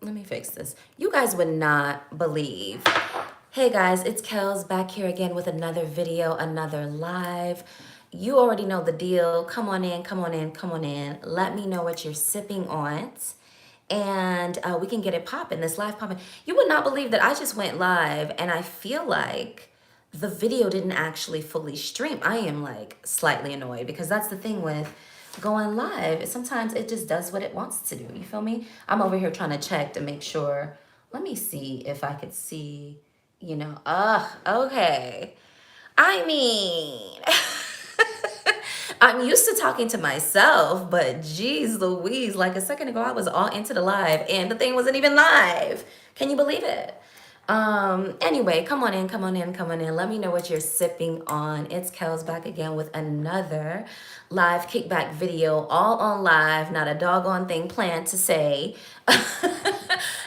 let me fix this. You guys would not believe. Hey guys, it's Kells back here again with another video, another live. You already know the deal. Come on in, come on in, come on in. Let me know what you're sipping on. And we can get it popping, this live popping. You would not believe that I just went live and I feel like the video didn't actually fully stream. I am like slightly annoyed because that's the thing with going live. Sometimes it just does what it wants to do. You feel me? I'm over here trying to check to make sure. Let me see if I could see, okay. I mean, I'm used to talking to myself, but geez Louise, like a second ago, I was all into the live and the thing wasn't even live. Can you believe it? Anyway, come on in, come on in, come on in. Let me know what you're sipping on. It's Kells back again with another live kickback video, all on live, not a doggone thing planned to say.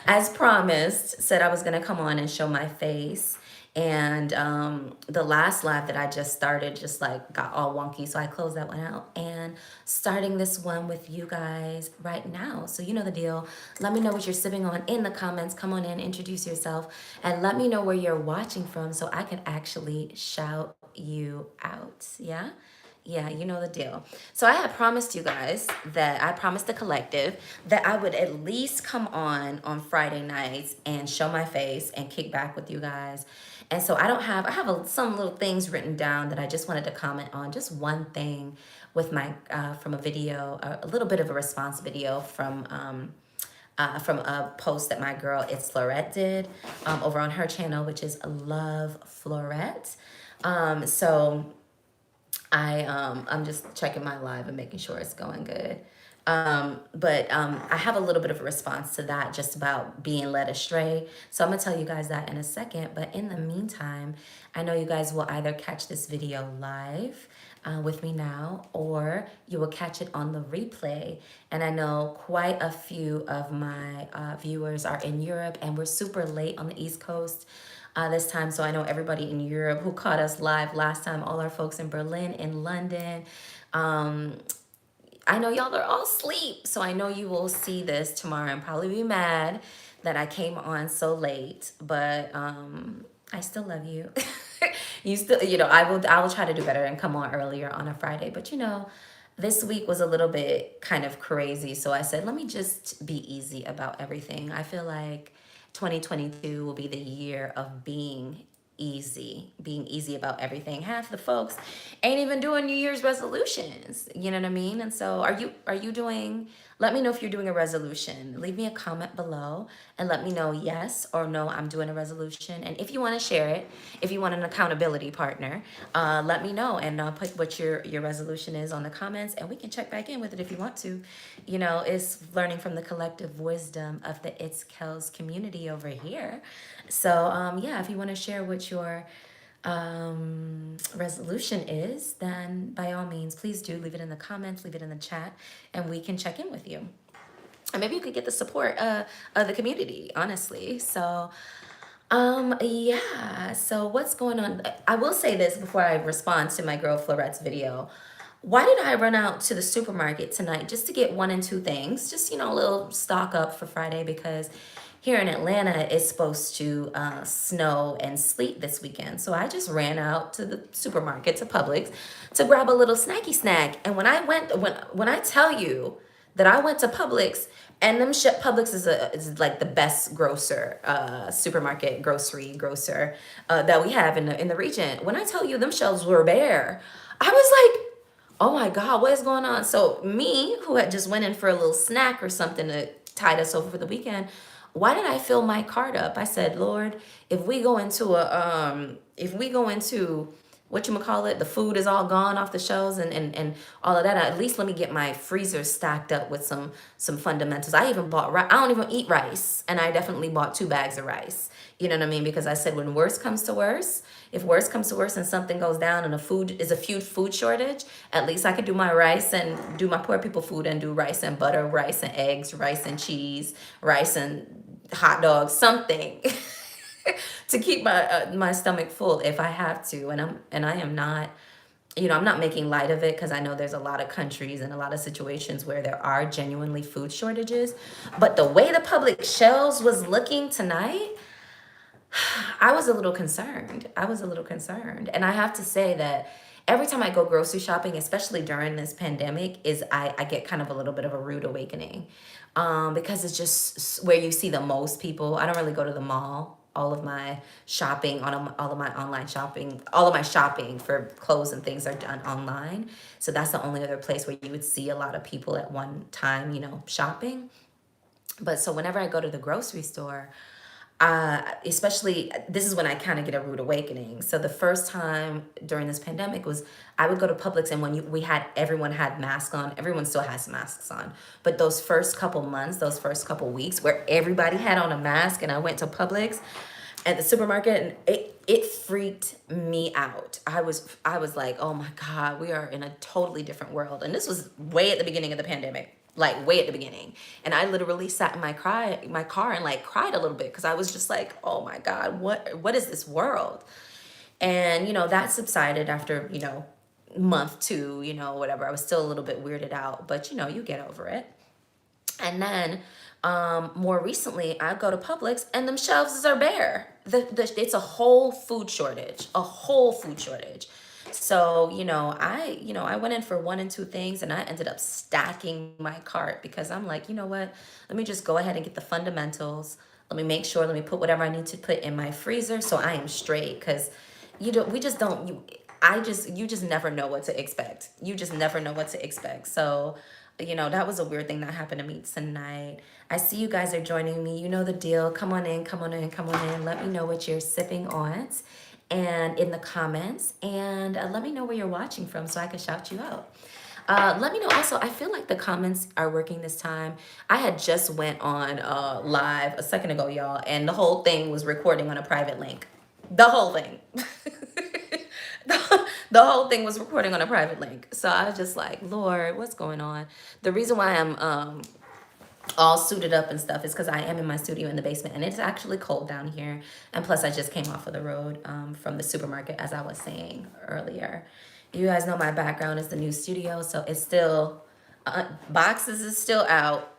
As promised, said I was gonna come on and show my face. And the last live that I just started just like got all wonky. So I closed that one out and starting this one with you guys right now. So you know the deal. Let me know what you're sipping on in the comments. Come on in, introduce yourself, and let me know where you're watching from so I can actually shout you out. Yeah? Yeah, you know the deal. So I had promised you guys that I promised the collective that I would at least come on Friday nights and show my face and kick back with you guys. And so I have some little things written down that I just wanted to comment on. Just one thing with my, from a video, a little bit of a response video from a post that my girl, It's Florette, did over on her channel, which is Love Florette. So I'm just checking my live and making sure it's going good. But I have a little bit of a response to that just about being led astray. So I'm gonna tell you guys that in a second. But in the meantime, I know you guys will either catch this video live with me now, or you will catch it on the replay. And I know quite a few of my viewers are in Europe, and we're super late on the East Coast this time. So I know everybody in Europe who caught us live last time, all our folks in Berlin, in London. I know y'all are all asleep. So I know you will see this tomorrow and probably be mad that I came on so late, but I still love you. You still, I will try to do better and come on earlier on a Friday, but this week was a little bit kind of crazy. So I said, let me just be easy about everything. I feel like 2022 will be the year of being easy about everything. Half the folks ain't even doing New Year's resolutions. You know what I mean? And so are you doing, let me know if you're doing a resolution. Leave me a comment below and let me know yes or no, I'm doing a resolution. And if you want to share it, if you want an accountability partner, let me know and put what your resolution is on the comments and we can check back in with it if you want to. It's learning from the collective wisdom of the It's Kells community over here. So yeah, if you want to share what your resolution is, then by all means, please do leave it in the comments, leave it in the chat, and we can check in with you. And maybe you could get the support of the community, honestly. So yeah, so what's going on? I will say this before I respond to my girl Florette's video. Why did I run out to the supermarket tonight just to get one and two things? Just, a little stock up for Friday, because here in Atlanta, it's supposed to snow and sleet this weekend. So I just ran out to the supermarket, to Publix, to grab a little snacky snack. And when I tell you that I went to Publix, and Publix is like the best grocer, supermarket, grocer that we have in the region. When I tell you them shelves were bare, I was like, oh my God, what is going on? So me, who had just went in for a little snack or something to tide us over for the weekend, why did I fill my cart up? I said, Lord, if we go into whatchamacallit, the food is all gone off the shelves and all of that, at least let me get my freezer stacked up with some fundamentals. I even bought rice. I don't even eat rice, and I definitely bought 2 bags of rice. You know what I mean? Because I said, when worse comes to worse, if worse comes to worse and something goes down and a food shortage, at least I could do my rice and do my poor people food and do rice and butter, rice and eggs, rice and cheese, rice and hot dogs, something to keep my stomach full if I have to. And I am not I'm not making light of it because I know there's a lot of countries and a lot of situations where there are genuinely food shortages. But the way the public shelves was looking tonight, I was a little concerned. I was a little concerned. And I have to say that every time I go grocery shopping, especially during this pandemic, I get kind of a little bit of a rude awakening. Because it's just where you see the most people. I don't really go to the mall. All of my shopping, all of my online shopping, all of my shopping for clothes and things are done online. So that's the only other place where you would see a lot of people at one time, shopping. But so whenever I go to the grocery store, especially this is when I kind of get a rude awakening. So the first time during this pandemic was I would go to Publix, and when we had everyone had masks on, everyone still has masks on. But those first couple months, those first couple weeks where everybody had on a mask, and I went to Publix at the supermarket, and it freaked me out. I was like, oh my God, we are in a totally different world. And this was way at the beginning of the pandemic, like way at the beginning. And I literally sat in my car and like cried a little bit because I was just like, oh my God, what is this world? And that subsided after, month two, whatever. I was still a little bit weirded out, but you get over it. And then more recently, I go to Publix and them shelves are bare. It's a whole food shortage, a whole food shortage. So, I went in for one and two things, and I ended up stacking my cart because I'm like, you know what? Let me just go ahead and get the fundamentals. Let me make sure, let me put whatever I need to put in my freezer so I am straight. Because we just don't, you just never know what to expect. You just never know what to expect. So, that was a weird thing that happened to me tonight. I see you guys are joining me. You know the deal. Come on in, come on in, come on in. Let me know what you're sipping on and in the comments. And let me know where you're watching from so I can shout you out. Let me know also, I feel like the comments are working this time. I had just went on live a second ago, y'all, and the whole thing was recording on a private link. The whole thing. The whole thing was recording on a private link. So I was just like, Lord, what's going on? The reason why I'm all suited up and stuff is because I am in my studio in the basement, and it's actually cold down here. And plus, I just came off of the road from the supermarket, as I was saying earlier. You guys know my background is the new studio, so it's still, boxes is still out.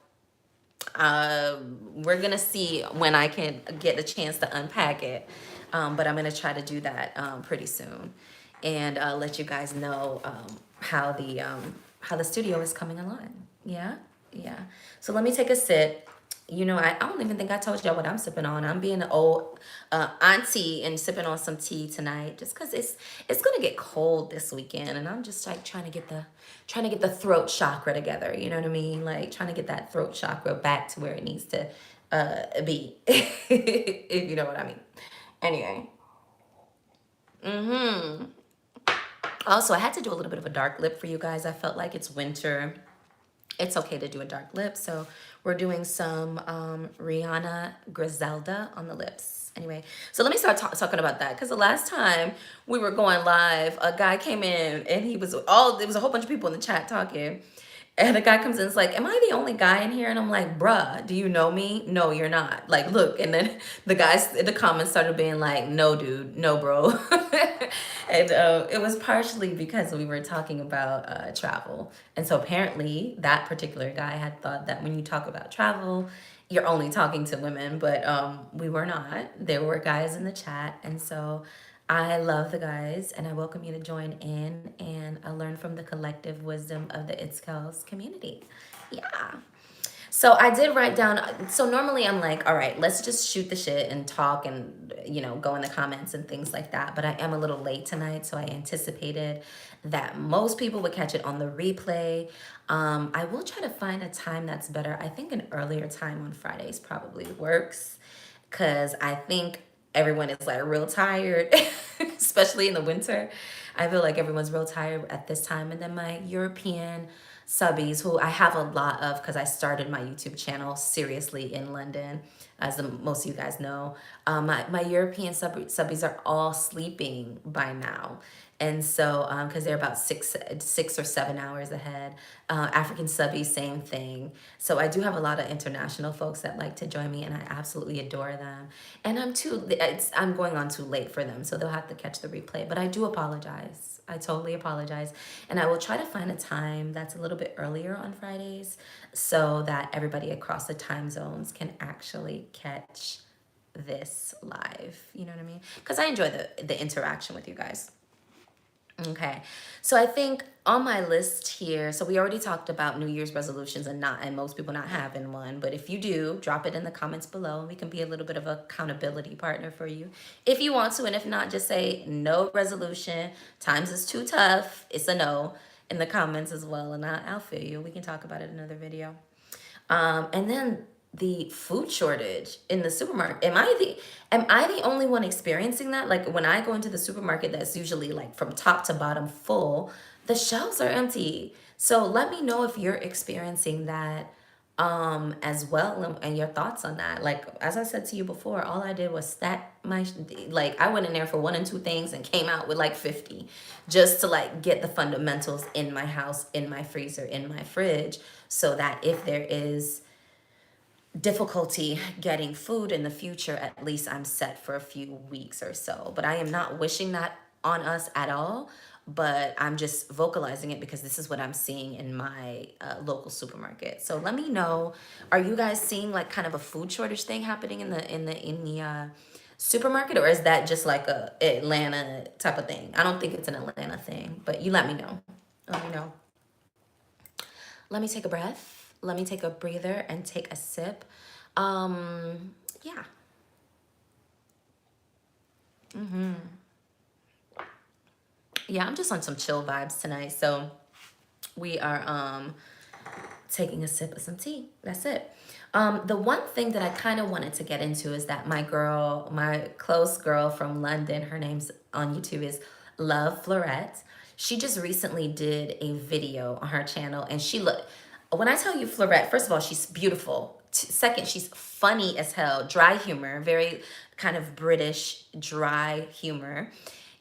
We're gonna see when I can get a chance to unpack it, but I'm gonna try to do that pretty soon, and let you guys know how the studio is coming along. Yeah, yeah. So let me take a sip. I don't even think I told y'all what I'm sipping on. I'm being an old auntie and sipping on some tea tonight, just cause it's gonna get cold this weekend, and I'm just like trying to get the throat chakra together. You know what I mean? Like trying to get that throat chakra back to where it needs to be, if you know what I mean. Anyway. Also, I had to do a little bit of a dark lip for you guys. I felt like it's winter. It's okay to do a dark lip. So we're doing some Rihanna Griselda on the lips. Anyway, so let me start talking about that. Because the last time we were going live, a guy came in and there was a whole bunch of people in the chat talking. And a guy comes in and is like, am I the only guy in here? And I'm like, bruh, do you know me? No, you're not. Like, look. And then the guys in the comments started being like, no, dude, no, bro. And it was partially because we were talking about travel. And so apparently that particular guy had thought that when you talk about travel, you're only talking to women. But we were not. There were guys in the chat. And so I love the guys, and I welcome you to join in and learn from the collective wisdom of the It's Kells community. Yeah. So I did write down, so normally I'm like, all right, let's just shoot the shit and talk and, go in the comments and things like that. But I am a little late tonight, so I anticipated that most people would catch it on the replay. I will try to find a time that's better. I think an earlier time on Fridays probably works, because I think everyone is like real tired, especially in the winter. I feel like everyone's real tired at this time. And then my European subbies, who I have a lot of because I started my YouTube channel seriously in London, as most of you guys know. My European subbies are all sleeping by now. And so, because they're about 6 or 7 hours ahead. African subbies, same thing. So I do have a lot of international folks that like to join me, and I absolutely adore them. And I'm going on too late for them, so they'll have to catch the replay. But I do apologize. I totally apologize. And I will try to find a time that's a little bit earlier on Fridays so that everybody across the time zones can actually catch this live. You know what I mean? Because I enjoy the interaction with you guys. Okay. So I think on my list here, so we already talked about New Year's resolutions and most people not having one, but if you do, drop it in the comments below and we can be a little bit of a accountability partner for you if you want to, and if not, just say no resolution. Times is too tough. It's a no in the comments as well, and I'll feel you. We can talk about it in another video. And then the food shortage in the supermarket. Am I the only one experiencing that? Like when I go into the supermarket, that's usually like from top to bottom full, the shelves are empty. So let me know if you're experiencing that as well, and your thoughts on that. Like as I said to you before, all I did was stack my, like I went in there for one and two things and came out with like 50 just to like get the fundamentals in my house, in my freezer, in my fridge, so that if there is difficulty getting food in the future, at least I'm set for a few weeks or so. But I am not wishing that on us at all, but I'm just vocalizing it because this is what I'm seeing in my local supermarket. So let me know, are you guys seeing like kind of a food shortage thing happening in the supermarket, or is that just like a Atlanta type of thing? I don't think it's an Atlanta thing, but you let me know. Let me know. Let me take a breath. Let me take a breather and take a sip. Yeah. Yeah, I'm just on some chill vibes tonight. So we are taking a sip of some tea. That's it. The one thing that I kind of wanted to get into is that my close girl from London, her name's on YouTube is Love Florette. She just recently did a video on her channel, and when I tell you Florette, first of all, she's beautiful. Second, she's funny as hell, dry humor, very kind of British dry humor.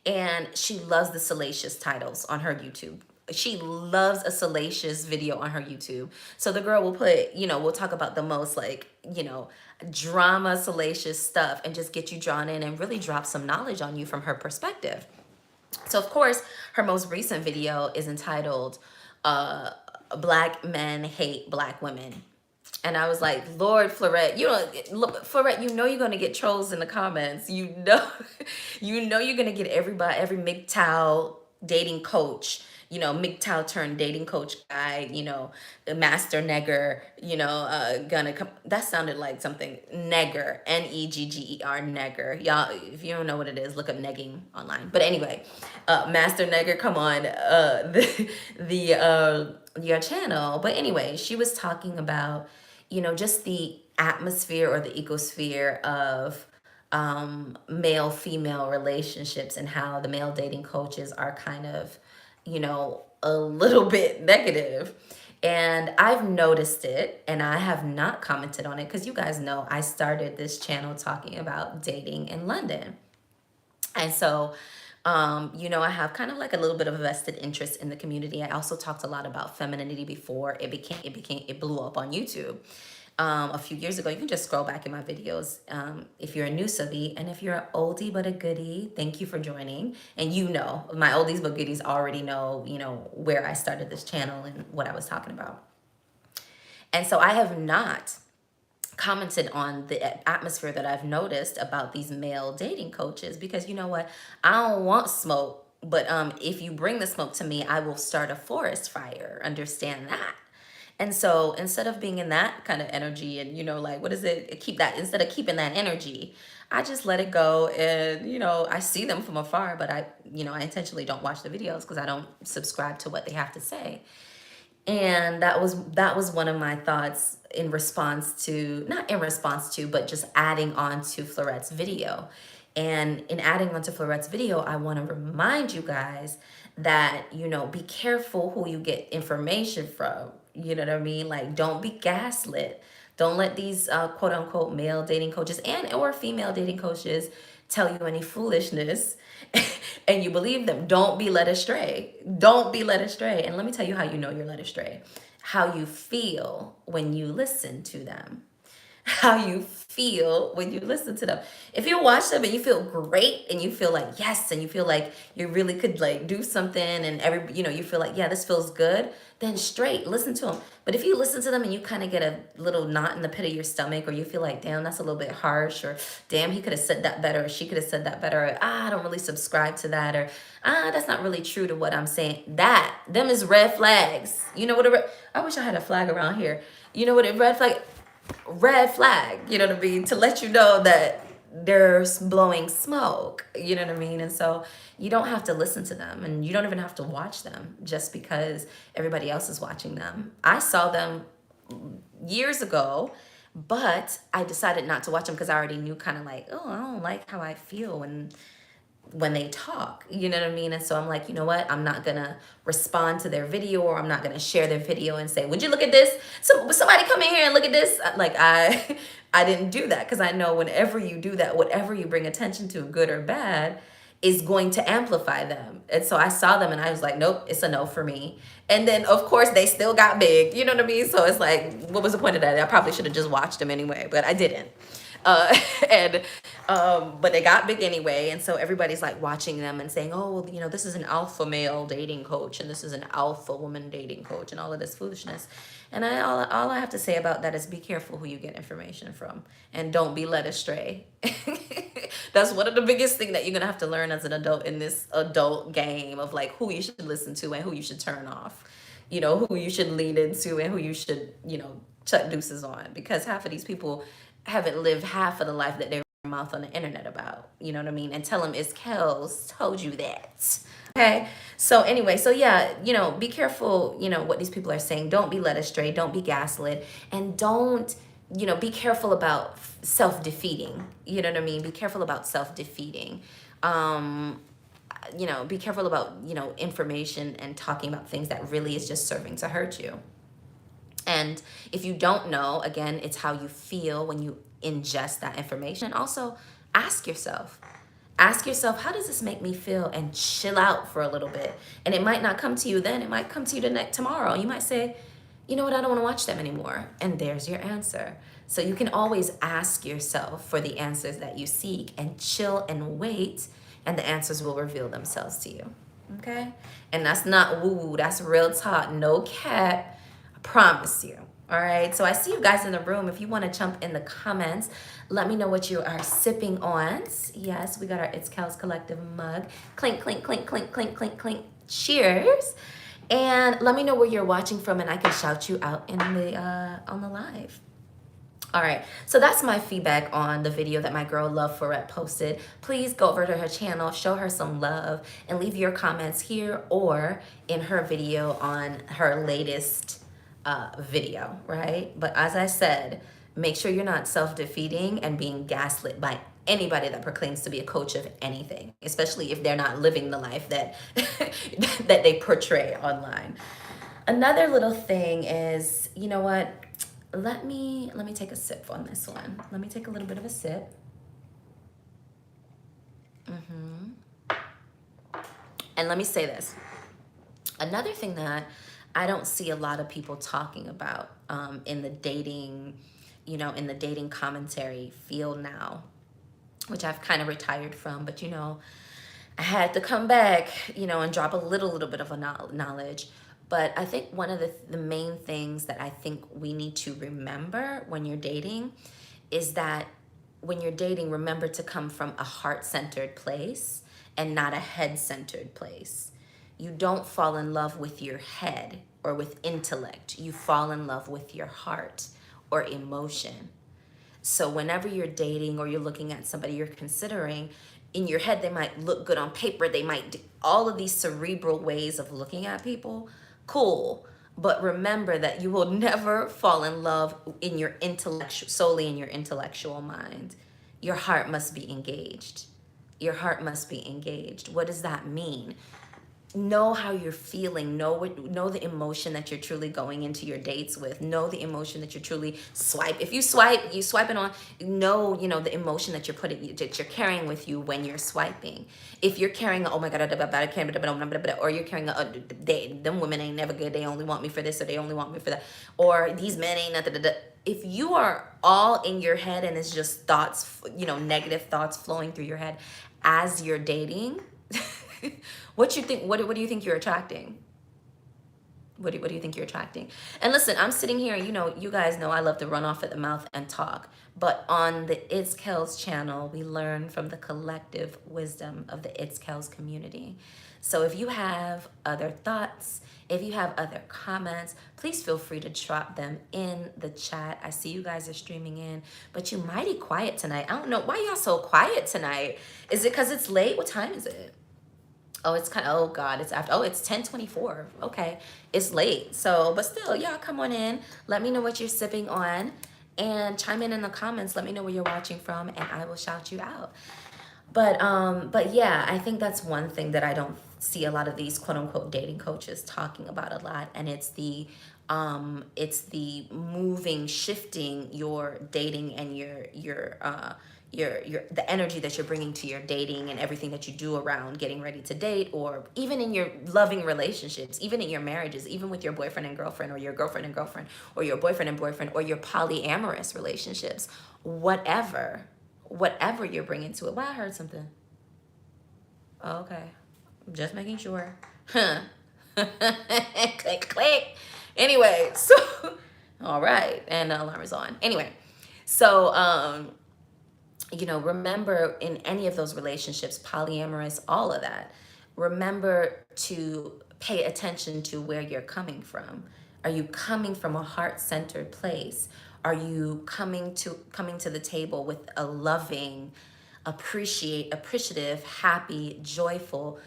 And she loves the salacious titles on her YouTube. She loves a salacious video on her YouTube. So the girl will put, we'll talk about the most like, drama, salacious stuff and just get you drawn in and really drop some knowledge on you from her perspective. So of course, her most recent video is entitled, Black Men Hate Black Women. And I was like, Lord, Florette, Florette, you're gonna get trolls in the comments. You're gonna get every MGTOW dating coach, MGTOW turned dating coach guy, the master negger, gonna come. That sounded like something, negger, Negger, negger. Y'all, if you don't know what it is, look up negging online. But anyway, master negger, come on, your channel. But anyway, she was talking about, just the atmosphere or the ecosphere of male-female relationships, and how the male dating coaches are kind of, a little bit negative. And I've noticed it, and I have not commented on it because you guys know I started this channel talking about dating in London. And so, I have kind of like a little bit of a vested interest in the community. I also talked a lot about femininity before it blew up on YouTube. A few years ago. You can just scroll back in my videos if you're a new subby, and if you're an oldie but a goodie, thank you for joining. And my oldies but goodies already know, where I started this channel and what I was talking about. And so I have not commented on the atmosphere that I've noticed about these male dating coaches, because you know what? I don't want smoke, but if you bring the smoke to me, I will start a forest fire. Understand that. And so instead of being in that kind of energy and, like, what is it? Instead of keeping that energy, I just let it go. And, I see them from afar, but I intentionally don't watch the videos because I don't subscribe to what they have to say. And that was one of my thoughts in response to, not in response to, but just adding on to Florette's video. And in adding on to Florette's video, I want to remind you guys that, be careful who you get information from. You know what I mean? Like, don't be gaslit. Don't let these quote unquote male dating coaches or female dating coaches tell you any foolishness and you believe them. Don't be led astray. Don't be led astray. And let me tell you how you know you're led astray. How you feel when you listen to them. How you feel when you listen to them. If you watch them and you feel great and you feel like yes, and you feel like you really could like do something, and you feel like yeah, this feels good, then straight listen to them. But if you listen to them and you kind of get a little knot in the pit of your stomach, or you feel like damn, that's a little bit harsh, or damn, he could have said that better, or she could have said that better, or I don't really subscribe to that, or that's not really true to what I'm saying, them is red flags. You know what I wish I had a flag around here. You know what a red flag, you know what I mean, to let you know that there's blowing smoke, you know what I mean? And so you don't have to listen to them, and you don't even have to watch them just because everybody else is watching them. I saw them years ago, but I decided not to watch them because I already knew kind of like, oh, I don't like how I feel when they talk, you know what I mean? And so I'm like, you know what? I'm not gonna respond to their video, or I'm not gonna share their video and say, would you look at this? Somebody come in here and look at this. Like I didn't do that, because I know whenever you do that, whatever you bring attention to, good or bad, is going to amplify them. And so I saw them and I was like, nope, it's a no for me. And then of course they still got big, you know what I mean? So it's like, what was the point of that? I probably should have just watched them anyway, but I didn't. Uh, and but they got big anyway, and so everybody's like watching them and saying, oh, well, this is an alpha male dating coach, and this is an alpha woman dating coach, and all of this foolishness. And all I have to say about that is be careful who you get information from, and don't be led astray. That's one of the biggest thing that you're gonna have to learn as an adult in this adult game of like who you should listen to and who you should turn off, who you should lean into and who you should chuck deuces on, because half of these people haven't lived half of the life that they mouth on the internet about, you know what I mean? And tell them it's Kells told you that. Okay. So anyway, so yeah, be careful, what these people are saying. Don't be led astray. Don't be gaslit. And don't, be careful about self-defeating. You know what I mean? Be careful about self-defeating. Be careful about, information and talking about things that really is just serving to hurt you. And if you don't know, again, it's how you feel when you ingest that information. Also, ask yourself, how does this make me feel? And chill out for a little bit. And it might not come to you then. It might come to you tomorrow. You might say, you know what, I don't want to watch them anymore. And there's your answer. So you can always ask yourself for the answers that you seek, and chill and wait, and the answers will reveal themselves to you. Okay? And that's not woo-woo. That's real talk. No cap. Promise you. All right. So I see you guys in the room. If you want to jump in the comments, let me know what you are sipping on. Yes, we got our It's Kells Collective mug. Clink, clink, clink, clink, clink, clink, clink. Cheers. And let me know where you're watching from, and I can shout you out in the on the live. All right, so that's my feedback on the video that my girl Love Forette posted. Please go over to her channel, show her some love, and leave your comments here or in her video on her latest video, right? But as I said, make sure you're not self-defeating and being gaslit by anybody that proclaims to be a coach of anything, especially if they're not living the life that that they portray online. Another little thing is, you know what? Let me take a sip on this one. Let me take a little bit of a sip. And let me say this. Another thing that I don't see a lot of people talking about in the dating, in the dating commentary field now, which I've kind of retired from, but I had to come back, and drop a little bit of a knowledge. But I think one of the main things that I think we need to remember when you're dating is that when you're dating, remember to come from a heart-centered place and not a head-centered place. You don't fall in love with your head or with intellect. You fall in love with your heart or emotion. So whenever you're dating or you're looking at somebody you're considering, in your head, they might look good on paper. They might do all of these cerebral ways of looking at people. Cool. But remember that you will never fall in love in your solely in your intellectual mind. Your heart must be engaged. Your heart must be engaged. What does that mean? know how you're feeling, know the emotion that you're truly going into your dates with, know the emotion that you're truly if you swipe it on, know, you know, the emotion that you're carrying with you when you're swiping. If you're carrying oh my god, I can't, or you're carrying them women ain't never good, they only want me for this, or they only want me for that, or these men ain't nothing. If you are all in your head and it's just thoughts, you know, negative thoughts flowing through your head as you're dating, what you think? What do you think you're attracting? What do you think you're attracting? And listen, I'm sitting here, you know, you guys know I love to run off at the mouth and talk. But on the It's Kells channel, we learn from the collective wisdom of the It's Kells community. So if you have other thoughts, if you have other comments, please feel free to drop them in the chat. I see you guys are streaming in, but you mighty quiet tonight. I don't know why y'all so quiet tonight. Is it because it's late? What time is it? Oh, it's kind of, oh God, it's after, oh, it's 10:24. Okay, it's late. So, but still, y'all come on in. Let me know what you're sipping on and chime in the comments. Let me know where you're watching from and I will shout you out. But yeah, I think that's one thing that I don't see a lot of these quote unquote dating coaches talking about a lot. And it's the shifting your dating and the energy that you're bringing to your dating and everything that you do around getting ready to date, or even in your loving relationships, even in your marriages, even with your boyfriend and girlfriend, or your girlfriend and girlfriend, or your boyfriend and boyfriend, or your polyamorous relationships, whatever you're bringing to it. Well, I heard something. Oh, okay. Just making sure. Huh. Click, click. Anyway, so, all right. And the alarm is on. Anyway, so, you know, remember in any of those relationships, polyamorous, all of that, remember to pay attention to where you're coming from. Are you coming from a heart-centered place? Are you coming to the table with a loving, appreciative, happy, joyful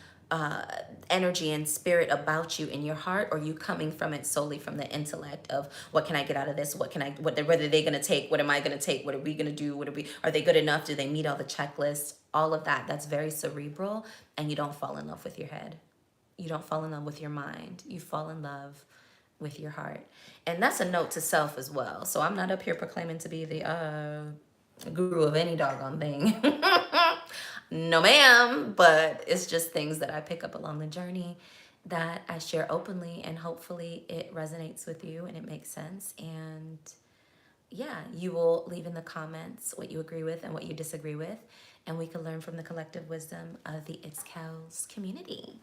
energy and spirit about you in your heart, or are you coming from it solely from the intellect of what can I get out of this? What are they gonna take? What am I gonna take? What are we gonna do? Are they good enough? Do they meet all the checklists? All of that, that's very cerebral, and you don't fall in love with your head. You don't fall in love with your mind. You fall in love with your heart. And that's a note to self as well. So I'm not up here proclaiming to be the guru of any doggone thing. No ma'am, but it's just things that I pick up along the journey that I share openly, and hopefully it resonates with you and it makes sense. And yeah, you will leave in the comments what you agree with and what you disagree with, and we can learn from the collective wisdom of the It's Kells community.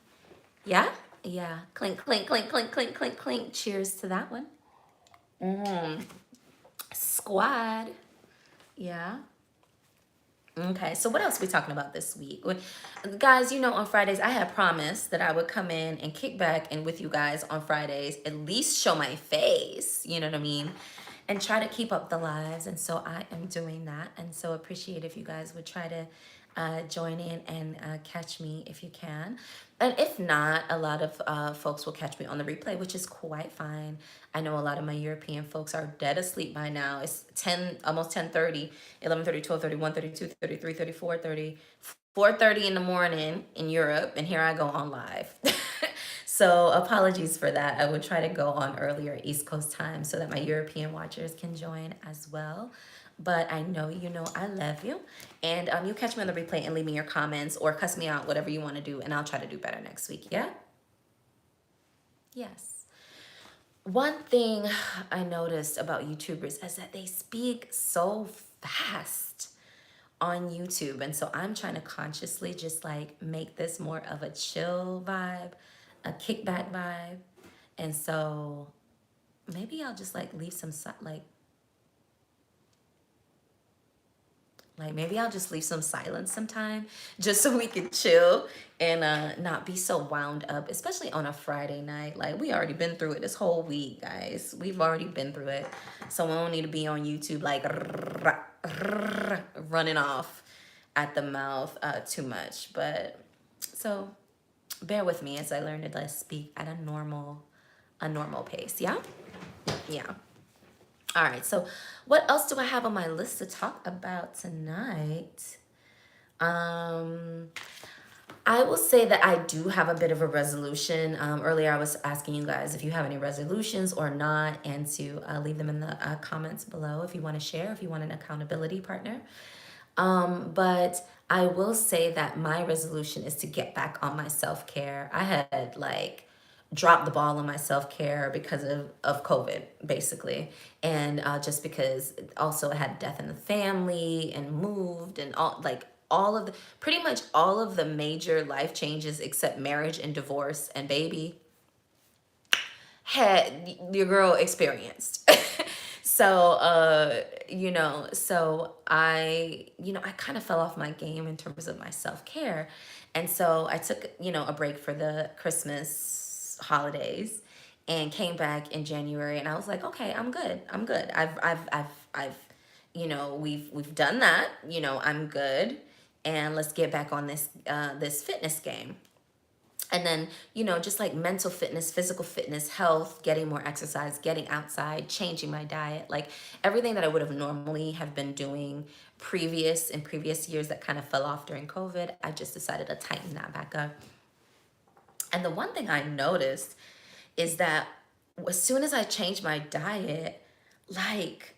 Yeah? Yeah. Clink, clink, clink, clink, clink, clink, clink. Cheers to that one. Squad. Yeah. Okay, so what else are we talking about this week? Guys, you know, on Fridays, I had promised that I would come in and kick back and with you guys on Fridays, at least show my face, you know what I mean? And try to keep up the lives. And so I am doing that. And so appreciate if you guys would try to join in and catch me if you can. And if not, a lot of folks will catch me on the replay, which is quite fine. I know a lot of my European folks are dead asleep by now. It's 10, almost 10:30, 11:30, 12:30, 1:30, 2:30, 3:30, 4:30, 4:30 in the morning in Europe, and here I go on live. So apologies for that. I would try to go on earlier East Coast time so that my European watchers can join as well. But I know you know I love you. And you catch me on the replay and leave me your comments or cuss me out, whatever you want to do. And I'll try to do better next week. Yeah? Yes. One thing I noticed about YouTubers is that they speak so fast on YouTube. And so I'm trying to consciously just like make this more of a chill vibe, a kickback vibe. And so maybe I'll just like leave some maybe I'll just leave some silence sometime just so we can chill and not be so wound up, especially on a Friday night. Like, we already been through it this whole week, guys. We've already been through it. So we don't need to be on YouTube like running off at the mouth too much. But so bear with me as I learn to like speak at a normal pace. Yeah? Yeah. All right, so what else do I have on my list to talk about tonight? I will say that I do have a bit of a resolution. Earlier, I was asking you guys if you have any resolutions or not, and to leave them in the comments below if you want to share, if you want an accountability partner. But I will say that my resolution is to get back on my self care. I had like dropped the ball on my self care because of COVID, basically. And just because also I had death in the family and moved and all like all of the pretty much all of the major life changes except marriage and divorce and baby had your girl experienced. So I kind of fell off my game in terms of my self-care. And so I took, a break for the Christmas holidays and came back in January, and I was like, okay, I'm good. I'm good. I've we've done that. I'm good. And let's get back on this fitness game. And then, just like mental fitness, physical fitness, health, getting more exercise, getting outside, changing my diet, like everything that I would have normally have been doing in previous years that kind of fell off during COVID, I just decided to tighten that back up. And the one thing I noticed is that as soon as I changed my diet, like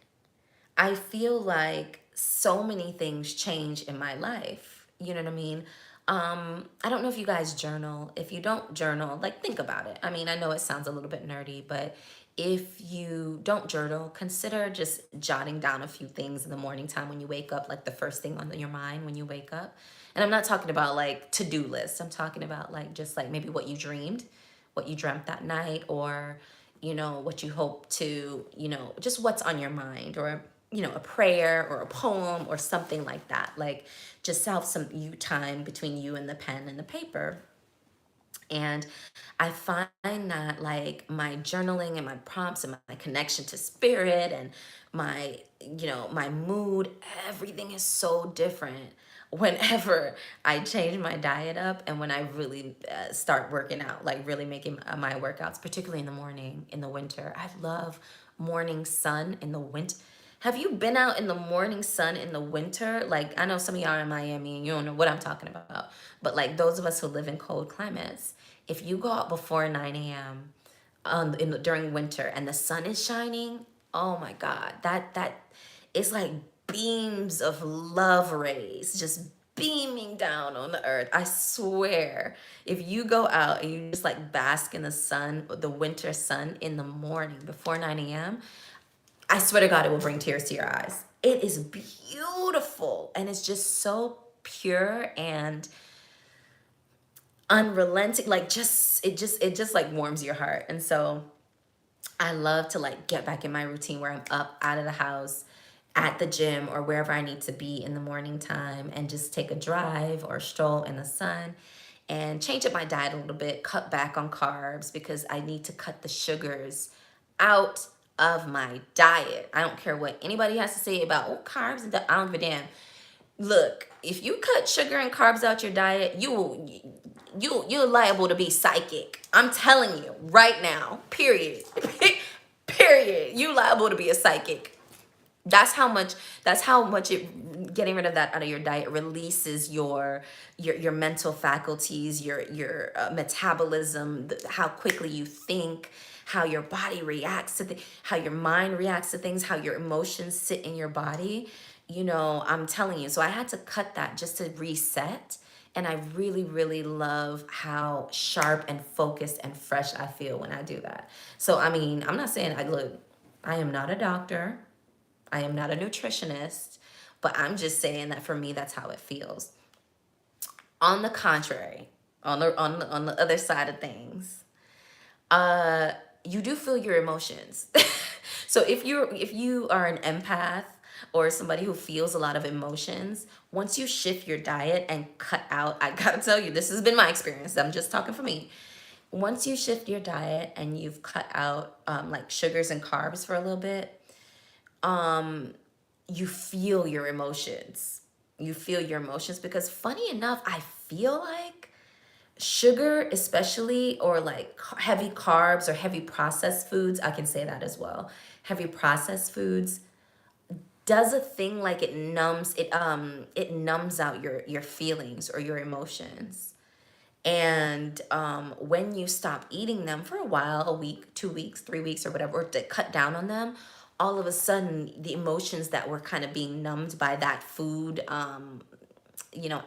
I feel like so many things change in my life. You know what I mean? I don't know if you guys journal. If you don't journal, like think about it. I mean, I know it sounds a little bit nerdy, but if you don't journal, consider just jotting down a few things in the morning time when you wake up, like the first thing on your mind when you wake up. And I'm not talking about like to-do lists. I'm talking about like just like maybe what you dreamed, what you dreamt that night, or what you hope to, just what's on your mind, or a prayer or a poem or something like that. Like just have some you time between you and the pen and the paper. And I find that like my journaling and my prompts and my connection to spirit and my mood, everything is so different whenever I change my diet up, and when I really start working out, like really making my workouts, particularly in the morning, in the winter. I love morning sun in the winter. Have you been out in the morning sun in the winter? Like, I know some of y'all are in Miami and you don't know what I'm talking about. But like those of us who live in cold climates, if you go out before 9 a.m. During winter and the sun is shining, oh my God, that it's like beams of love rays just beaming down on the earth. I swear, if you go out and you just like bask in the sun, the winter sun in the morning before 9 a.m., I swear to God, it will bring tears to your eyes. It is beautiful, and it's just so pure and unrelenting. Like it just like warms your heart. And so I love to like get back in my routine where I'm up out of the house, at the gym, or wherever I need to be in the morning time, and just take a drive or stroll in the sun and change up my diet a little bit, cut back on carbs because I need to cut the sugars out of my diet. I don't care what anybody has to say about carbs and I don't give a damn. Look, if you cut sugar and carbs out your diet, you're liable to be psychic. I'm telling you right now. Period. Period. You liable to be a psychic. That's how much it, getting rid of that out of your diet releases your mental faculties, your metabolism, how quickly you think, how your body reacts to how your mind reacts to things, how your emotions sit in your body. I'm telling you. So I had to cut that just to reset. And I really, really love how sharp and focused and fresh I feel when I do that. So, I mean, I'm not saying, look, I am not a doctor. I am not a nutritionist, but I'm just saying that for me, that's how it feels. On the contrary, on the other side of things, you do feel your emotions. So if you are an empath or somebody who feels a lot of emotions, once you shift your diet and cut out, I gotta tell you, this has been my experience. I'm just talking for me. Once you shift your diet and you've cut out like sugars and carbs for a little bit, you feel your emotions. You feel your emotions because funny enough, I feel like sugar, especially, or like heavy carbs or heavy processed foods, I can say that as well. Heavy processed foods does a thing like it numbs out your feelings or your emotions. And when you stop eating them for a while, a week, 2 weeks, 3 weeks, or whatever, or to cut down on them, all of a sudden the emotions that were kind of being numbed by that food,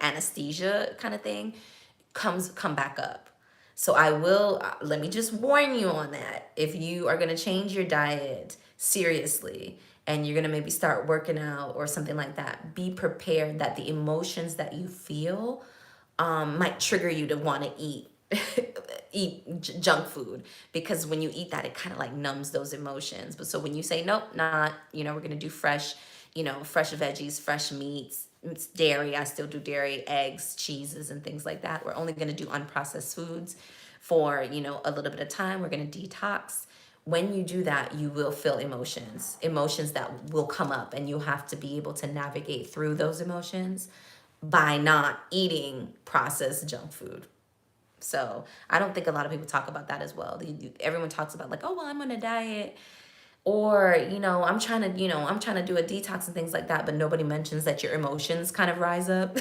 anesthesia kind of thing, come back up. So I will, let me just warn you on that. If you are going to change your diet seriously and you're going to maybe start working out or something like that, be prepared that the emotions that you feel might trigger you to want to eat junk food, because when you eat that, it kind of like numbs those emotions. But so when you say nope, not, we're gonna do fresh, fresh veggies, fresh meats, it's dairy, I still do dairy, eggs, cheeses, and things like that. We're only gonna do unprocessed foods for a little bit of time. We're gonna detox. When you do that, you will feel emotions that will come up, and you'll have to be able to navigate through those emotions by not eating processed junk food. So I don't think a lot of people talk about that as well. Everyone talks about like, oh, well, I'm on a diet, or, I'm trying to do a detox and things like that. But nobody mentions that your emotions kind of rise up.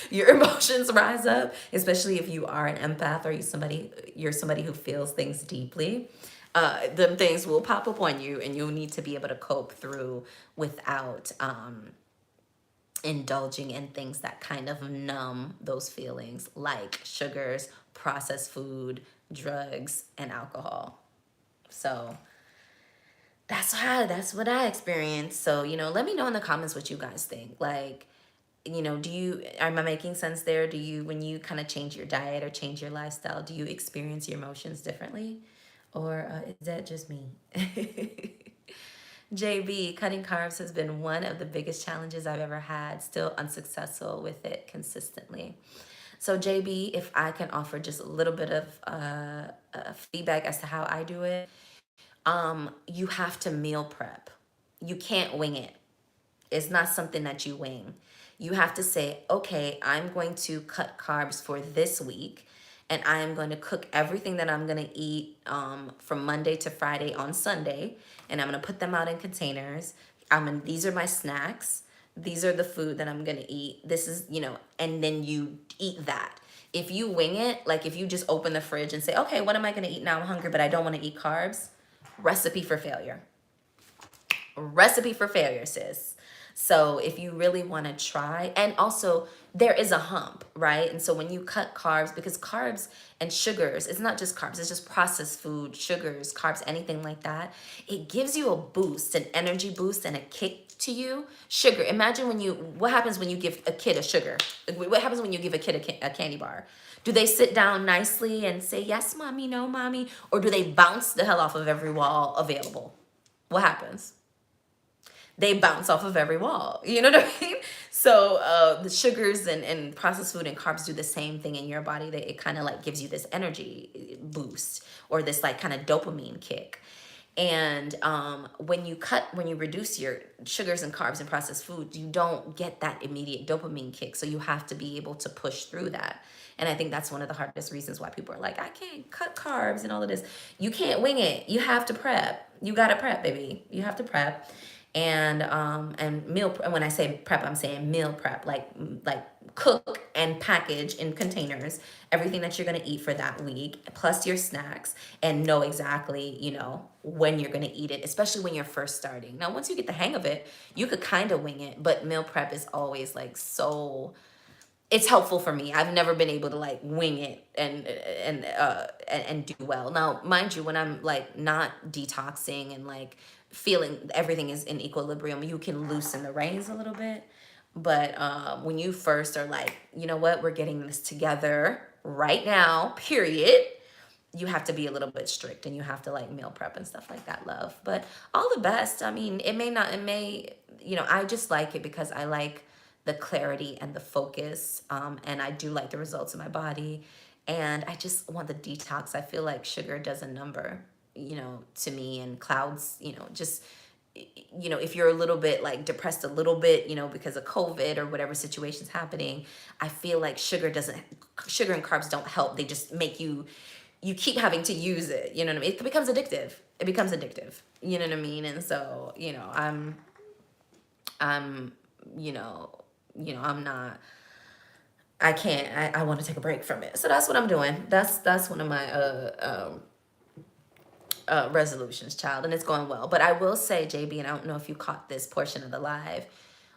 Your emotions rise up, especially if you are an empath or you're somebody who feels things deeply. Them things will pop up on you, and you'll need to be able to cope through without indulging in things that kind of numb those feelings, like sugars, processed food, drugs, and alcohol. So that's what I experienced. So, let me know in the comments what you guys think. Like, am I making sense there? Do you, when you kind of change your diet or change your lifestyle, do you experience your emotions differently? Or is that just me? JB, cutting carbs has been one of the biggest challenges I've ever had, still unsuccessful with it consistently. So JB, if I can offer just a little bit of feedback as to how I do it, you have to meal prep. You can't wing it. It's not something that you wing. You have to say, okay, I'm going to cut carbs for this week, and I am going to cook everything that I'm going to eat from Monday to Friday on Sunday, and I'm going to put them out in containers. These are my snacks. These are the food that I'm going to eat. This is, and then you eat that. If you wing it, like if you just open the fridge and say, okay, what am I going to eat now? I'm hungry, but I don't want to eat carbs. Recipe for failure. Recipe for failure, sis. So if you really want to try, and also there is a hump, right? And so when you cut carbs, because carbs and sugars, it's not just carbs, it's just processed food, sugars, carbs, anything like that. It gives you a boost, an energy boost and a kick to you. Sugar, imagine what happens when you give a kid a sugar? What happens when you give a kid a candy bar? Do they sit down nicely and say, yes, mommy, no, mommy? Or do they bounce the hell off of every wall available? What happens? They bounce off of every wall. You know what I mean? So the sugars and processed food and carbs do the same thing in your body. It kind of like gives you this energy boost or this like kind of dopamine kick. And when you reduce your sugars and carbs and processed food, you don't get that immediate dopamine kick. So you have to be able to push through that. And I think that's one of the hardest reasons why people are like, I can't cut carbs and all of this. You can't wing it. You have to prep. You got to prep, baby. You have to prep. And meal, when I say prep, I'm saying meal prep, like cook and package in containers everything that you're going to eat for that week, plus your snacks, and know exactly, when you're going to eat it, especially when you're first starting. Now, once you get the hang of it, you could kind of wing it, but meal prep is always like it's helpful for me. I've never been able to like wing it and do well. Now, mind you, when I'm like not detoxing and like feeling everything is in equilibrium, you can loosen the reins a little bit. But when you first are like, you know what, we're getting this together right now, period, you have to be a little bit strict, and you have to like meal prep and stuff like that, love. But all the best. I mean, I just like it because I like the clarity and the focus. And I do like the results in my body. And I just want the detox. I feel like sugar does a number, to me, and clouds, just, if you're a little bit like depressed a little bit, because of COVID or whatever situation's happening, I feel like sugar and carbs don't help. They just make you keep having to use it. You know what I mean? It becomes addictive. You know what I mean? And so, I'm I'm not I can't. I want to take a break from it. So that's what I'm doing. That's one of my resolutions, child, and it's going well. But I will say, JB, and I don't know if you caught this portion of the live,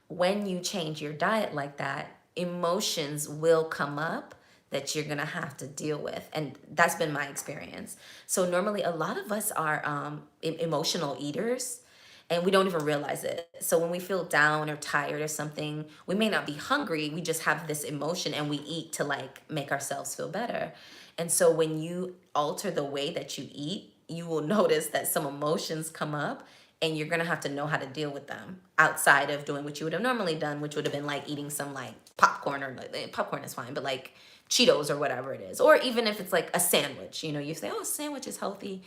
when you change your diet like that, emotions will come up that you're gonna have to deal with, and that's been my experience. So normally, a lot of us are emotional eaters, and we don't even realize it. So when we feel down or tired or something, we may not be hungry, we just have this emotion and we eat to like make ourselves feel better. And so when you alter the way that you eat, you will notice that some emotions come up, and you're gonna have to know how to deal with them outside of doing what you would have normally done, which would have been like eating some like popcorn, or like, popcorn is fine, but like Cheetos or whatever it is. Or even if it's like a sandwich, you say, oh, a sandwich is healthy,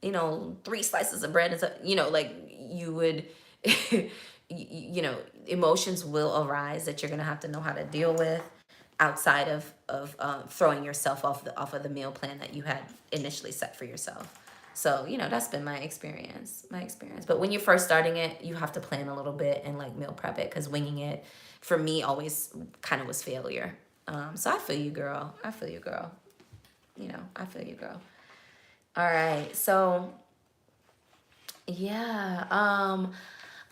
3 slices of bread is, like you would, emotions will arise that you're gonna have to know how to deal with outside of throwing yourself off of the meal plan that you had initially set for yourself. So, that's been my experience. But when you're first starting it, you have to plan a little bit and like meal prep it, because winging it for me always kind of was failure. So I feel you, girl. I feel you, girl. I feel you, girl. All right. So yeah.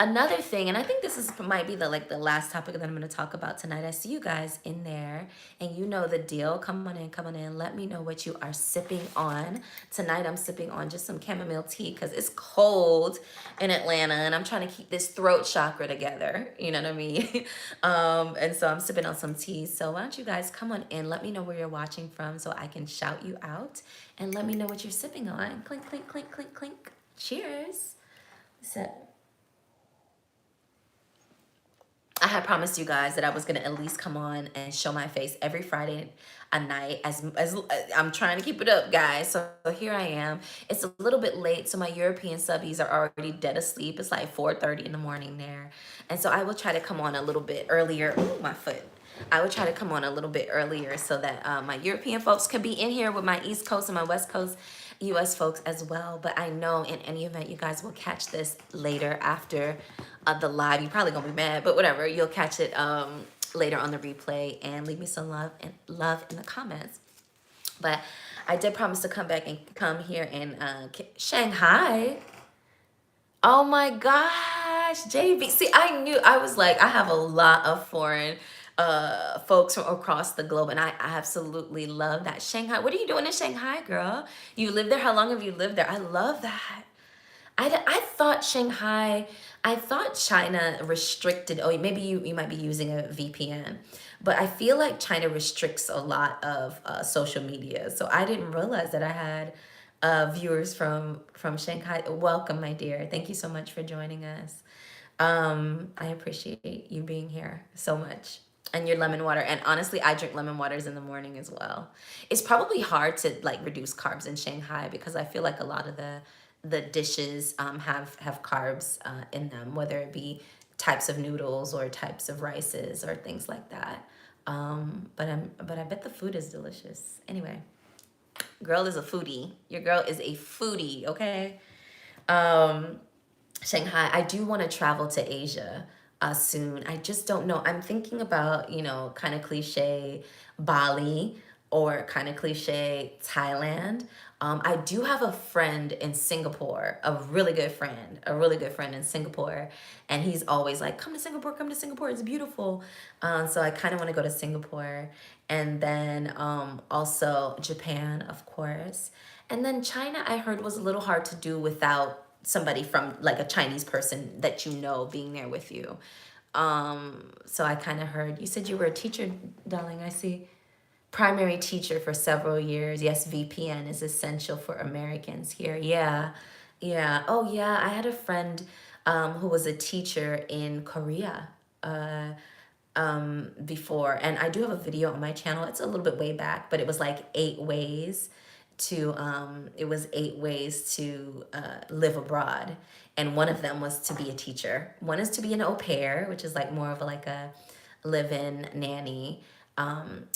Another thing, and I think this might be the last topic that I'm going to talk about tonight. I see you guys in there, and you know the deal. Come on in. Let me know what you are sipping on tonight. I'm sipping on just some chamomile tea because it's cold in Atlanta, and I'm trying to keep this throat chakra together. You know what I mean? And so I'm sipping on some tea. So why don't you guys come on in? Let me know where you're watching from so I can shout you out, and let me know what you're sipping on. Clink, clink, clink, clink, clink. Cheers. So I had promised you guys that I was gonna at least come on and show my face every Friday a night. As I'm trying to keep it up, guys. So here I am. It's a little bit late, so my European subbies are already dead asleep. It's like 4:30 in the morning there, and so I will try to come on a little bit earlier. Ooh, my foot. I would try to come on a little bit earlier so that my European folks could be in here with my East Coast and my West Coast US folks as well. But I know in any event, you guys will catch this later after the live. You're probably gonna be mad, but whatever. You'll catch it later on the replay, and leave me some love in the comments. But I did promise to come back and come here in Shanghai. Oh my gosh, JB. See, I was like, I have a lot of foreign folks from across the globe, and I absolutely love that. Shanghai, what are you doing in Shanghai, girl? You live there? How long have you lived there? I love that. I thought I thought China restricted, oh, maybe you might be using a VPN, but I feel like China restricts a lot of social media. So I didn't realize that I had viewers from Shanghai. Welcome, my dear. Thank you so much for joining us. I appreciate you being here so much. And your lemon water. And honestly, I drink lemon waters in the morning as well. It's probably hard to like reduce carbs in Shanghai because I feel like a lot of the dishes have carbs in them, whether it be types of noodles or types of rices or things like that. But I bet the food is delicious. Anyway, girl is a foodie. Your girl is a foodie, okay? Shanghai. I do want to travel to Asia soon. I just don't know. I'm thinking about, kind of cliche Bali or kind of cliche Thailand. I do have a friend in Singapore, a really good friend in Singapore. And he's always like, come to Singapore, it's beautiful. So I kind of want to go to Singapore. And then also Japan, of course. And then China, I heard, was a little hard to do without somebody from like a Chinese person that being there with you. So I kind of heard, you said you were a teacher, darling, I see. Primary teacher for several years. Yes, VPN is essential for Americans here. Yeah. Oh yeah, I had a friend who was a teacher in Korea before, and I do have a video on my channel. It's a little bit way back, but it was like 8 ways to live abroad, and one of them was to be a teacher. One is to be an au pair, which is like more of like a live-in nanny.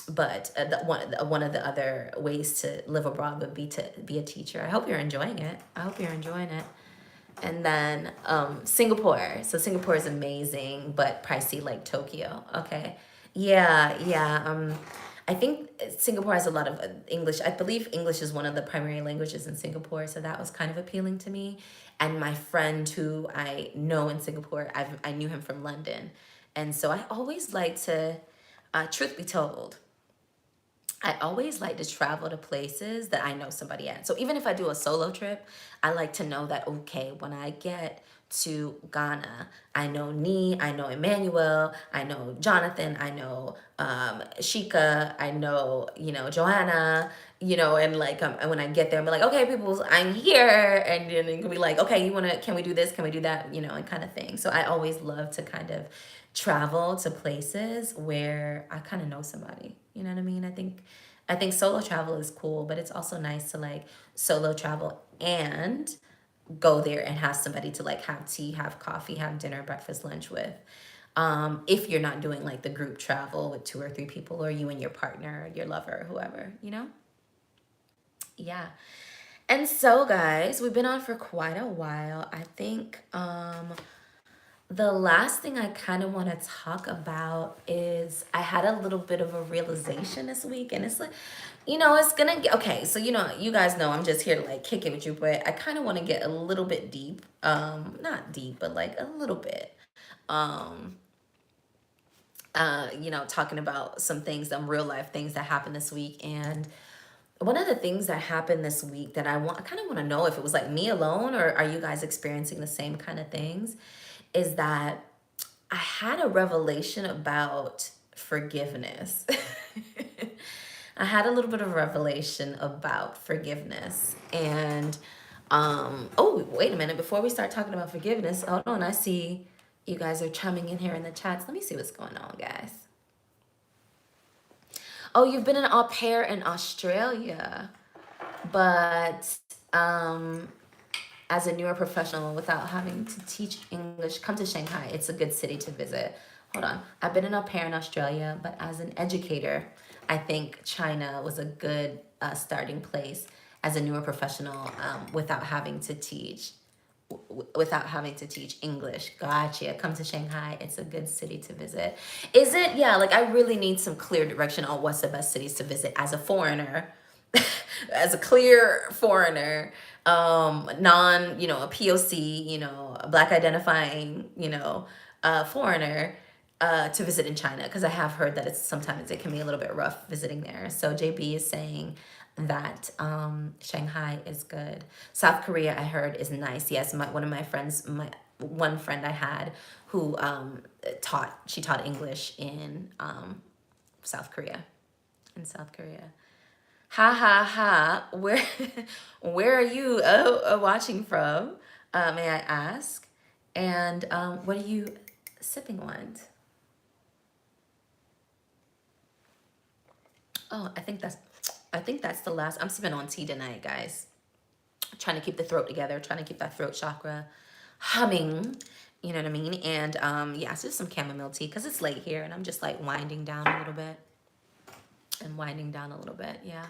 But one of the other ways to live abroad would be to be a teacher. I hope you're enjoying it. And then Singapore. So Singapore is amazing, but pricey like Tokyo. Okay. Yeah, yeah. I think Singapore has a lot of English. I believe English is one of the primary languages in Singapore, so that was kind of appealing to me. And my friend who I know in Singapore, I knew him from London, and so I always like to, truth be told, I always like to travel to places that I know somebody at. So even if I do a solo trip, I like to know that, okay, when I get to Ghana, I know Nee, I know Emmanuel, I know Jonathan, I know Shika, I know, Joanna, and like, and when I get there, I'm like, okay, people, I'm here. And then it can be like, okay, can we do this? Can we do that? And kind of thing. So I always love to kind of travel to places where I kind of know somebody. You know what I mean? I think solo travel is cool, but it's also nice to like solo travel and go there and have somebody to like have tea, have coffee, have dinner, breakfast, lunch with. If you're not doing like the group travel with two or three people, or you and your partner, your lover, whoever. Yeah. And so guys, we've been on for quite a while. I think the last thing I kind of want to talk about is I had a little bit of a realization this week, and it's like, it's gonna get okay. So, you guys know I'm just here to like kick it with you, but I kind of want to get a little bit deep. Not deep, but like a little bit. Um, talking about some things, some real life things that happened this week. And one of the things that happened this week that I kind of want to know if it was like me alone or are you guys experiencing the same kind of things, is that I had a revelation about forgiveness. I had a little bit of revelation about forgiveness. And oh, wait a minute, before we start talking about forgiveness, hold on, I see you guys are chiming in here in the chats. Let me see what's going on, guys. Oh, you've been an au pair in Australia, but as a newer professional without having to teach English, come to Shanghai. It's a good city to visit. Hold on. I've been an au pair in Australia, but as an educator, I think China was a good starting place as a newer professional without having to teach. Without having to teach English. Gotcha. Come to Shanghai. It's a good city to visit. Is it? Yeah, like I really need some clear direction on what's the best cities to visit as a foreigner, as a clear foreigner, non, a POC, a black identifying, foreigner to visit in China, because I have heard that sometimes it can be a little bit rough visiting there. So JB is saying that Shanghai is good. South Korea, I heard, is nice. Yes, one of my friends, one friend I had who taught English in South Korea. In South Korea. Ha ha ha. Where are you watching from? May I ask? And what are you sipping on? Oh, I think that's the last. I'm sipping on tea tonight, guys. Trying to keep the throat together, trying to keep that throat chakra humming. You know what I mean? And yeah, so just some chamomile tea because it's late here and I'm just like winding down a little bit. Yeah.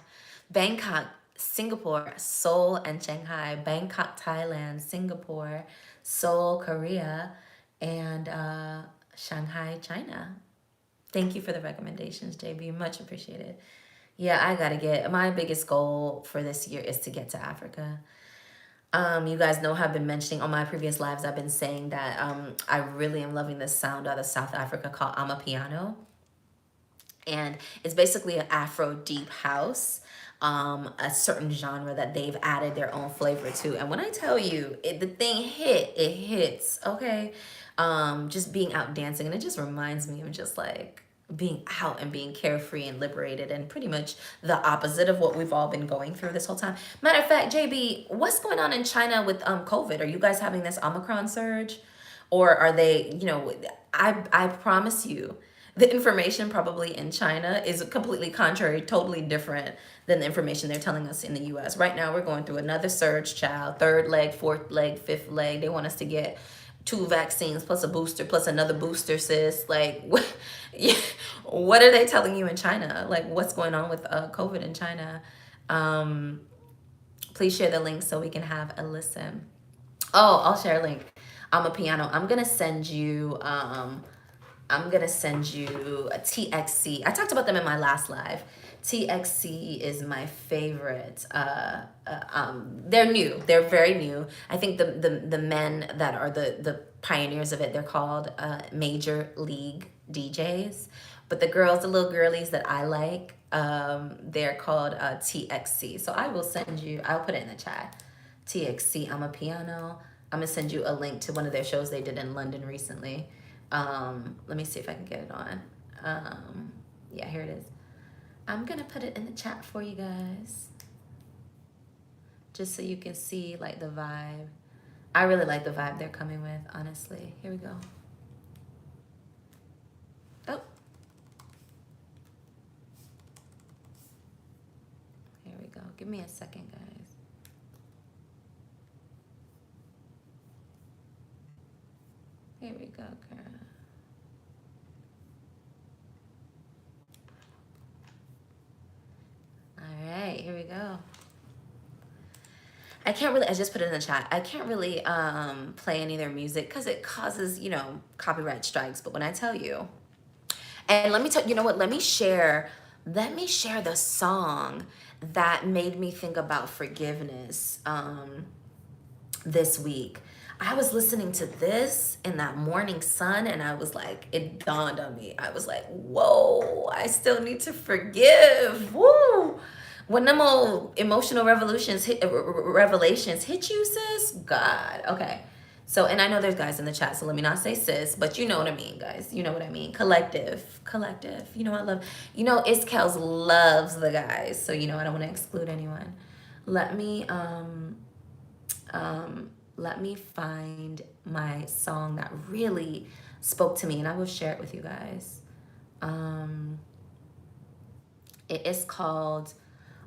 Bangkok, Singapore, Seoul, and Shanghai. Bangkok, Thailand, Singapore, Seoul, Korea, and Shanghai, China. Thank you for the recommendations, JB. Much appreciated. Yeah, I gotta my biggest goal for this year is to get to Africa. You guys know I've been mentioning on my previous lives, I've been saying that I really am loving this sound out of South Africa called Amapiano. And it's basically an Afro deep house, a certain genre that they've added their own flavor to. And when I tell you, the thing it hits, okay? Just being out dancing, and it just reminds me of just like being out and being carefree and liberated, and pretty much the opposite of what we've all been going through this whole time. Matter of fact, JB, what's going on in China with COVID? Are you guys having this Omicron surge? Or are they, I promise you, the information probably in China is completely contrary, totally different than the information they're telling us in the US. Right now, we're going through another surge, child. Third leg, fourth leg, fifth leg. They want us to get 2 vaccines plus a booster plus another booster, sis. Like, what are they telling you in China? Like, what's going on with COVID in China? Please share the link so we can have a listen. Oh, I'll share a link. I'm a piano. I'm gonna send you I'm gonna send you a TXC. I talked about them in my last live. TXC is my favorite. They're new. They're very new. I think the men that are the pioneers of it, they're called Major League DJs. But the girls, the little girlies that I like, they're called TXC. So I will send you. I'll put it in the chat. TXC. I'm a piano. I'm gonna send you a link to one of their shows they did in London recently. Let me see if I can get it on. Yeah, here it is. I'm gonna put it in the chat for you guys, just so you can see like the vibe. I really like the vibe they're coming with, honestly. Here we go. Oh. Here we go. Give me a second, guys. Here we go, girl. All right, here we go. I can't really, I just put it in the chat. I can't really play any of their music because it causes, you know, copyright strikes. But when I tell you, and let me tell you know what, let me share the song that made me think about forgiveness this week. I was listening to this in that morning sun, and I was like, it dawned on me. I was like, whoa, I still need to forgive. Woo! When them old emotional revelations hit you, sis, God. Okay. So, and I know there's guys in the chat, so let me not say sis, but you know what I mean, guys. You know what I mean. Collective. You know, I love, you know, Kells loves the guys, so you know I don't want to exclude anyone. Let me find my song that really spoke to me, and I will share it with you guys. It is called,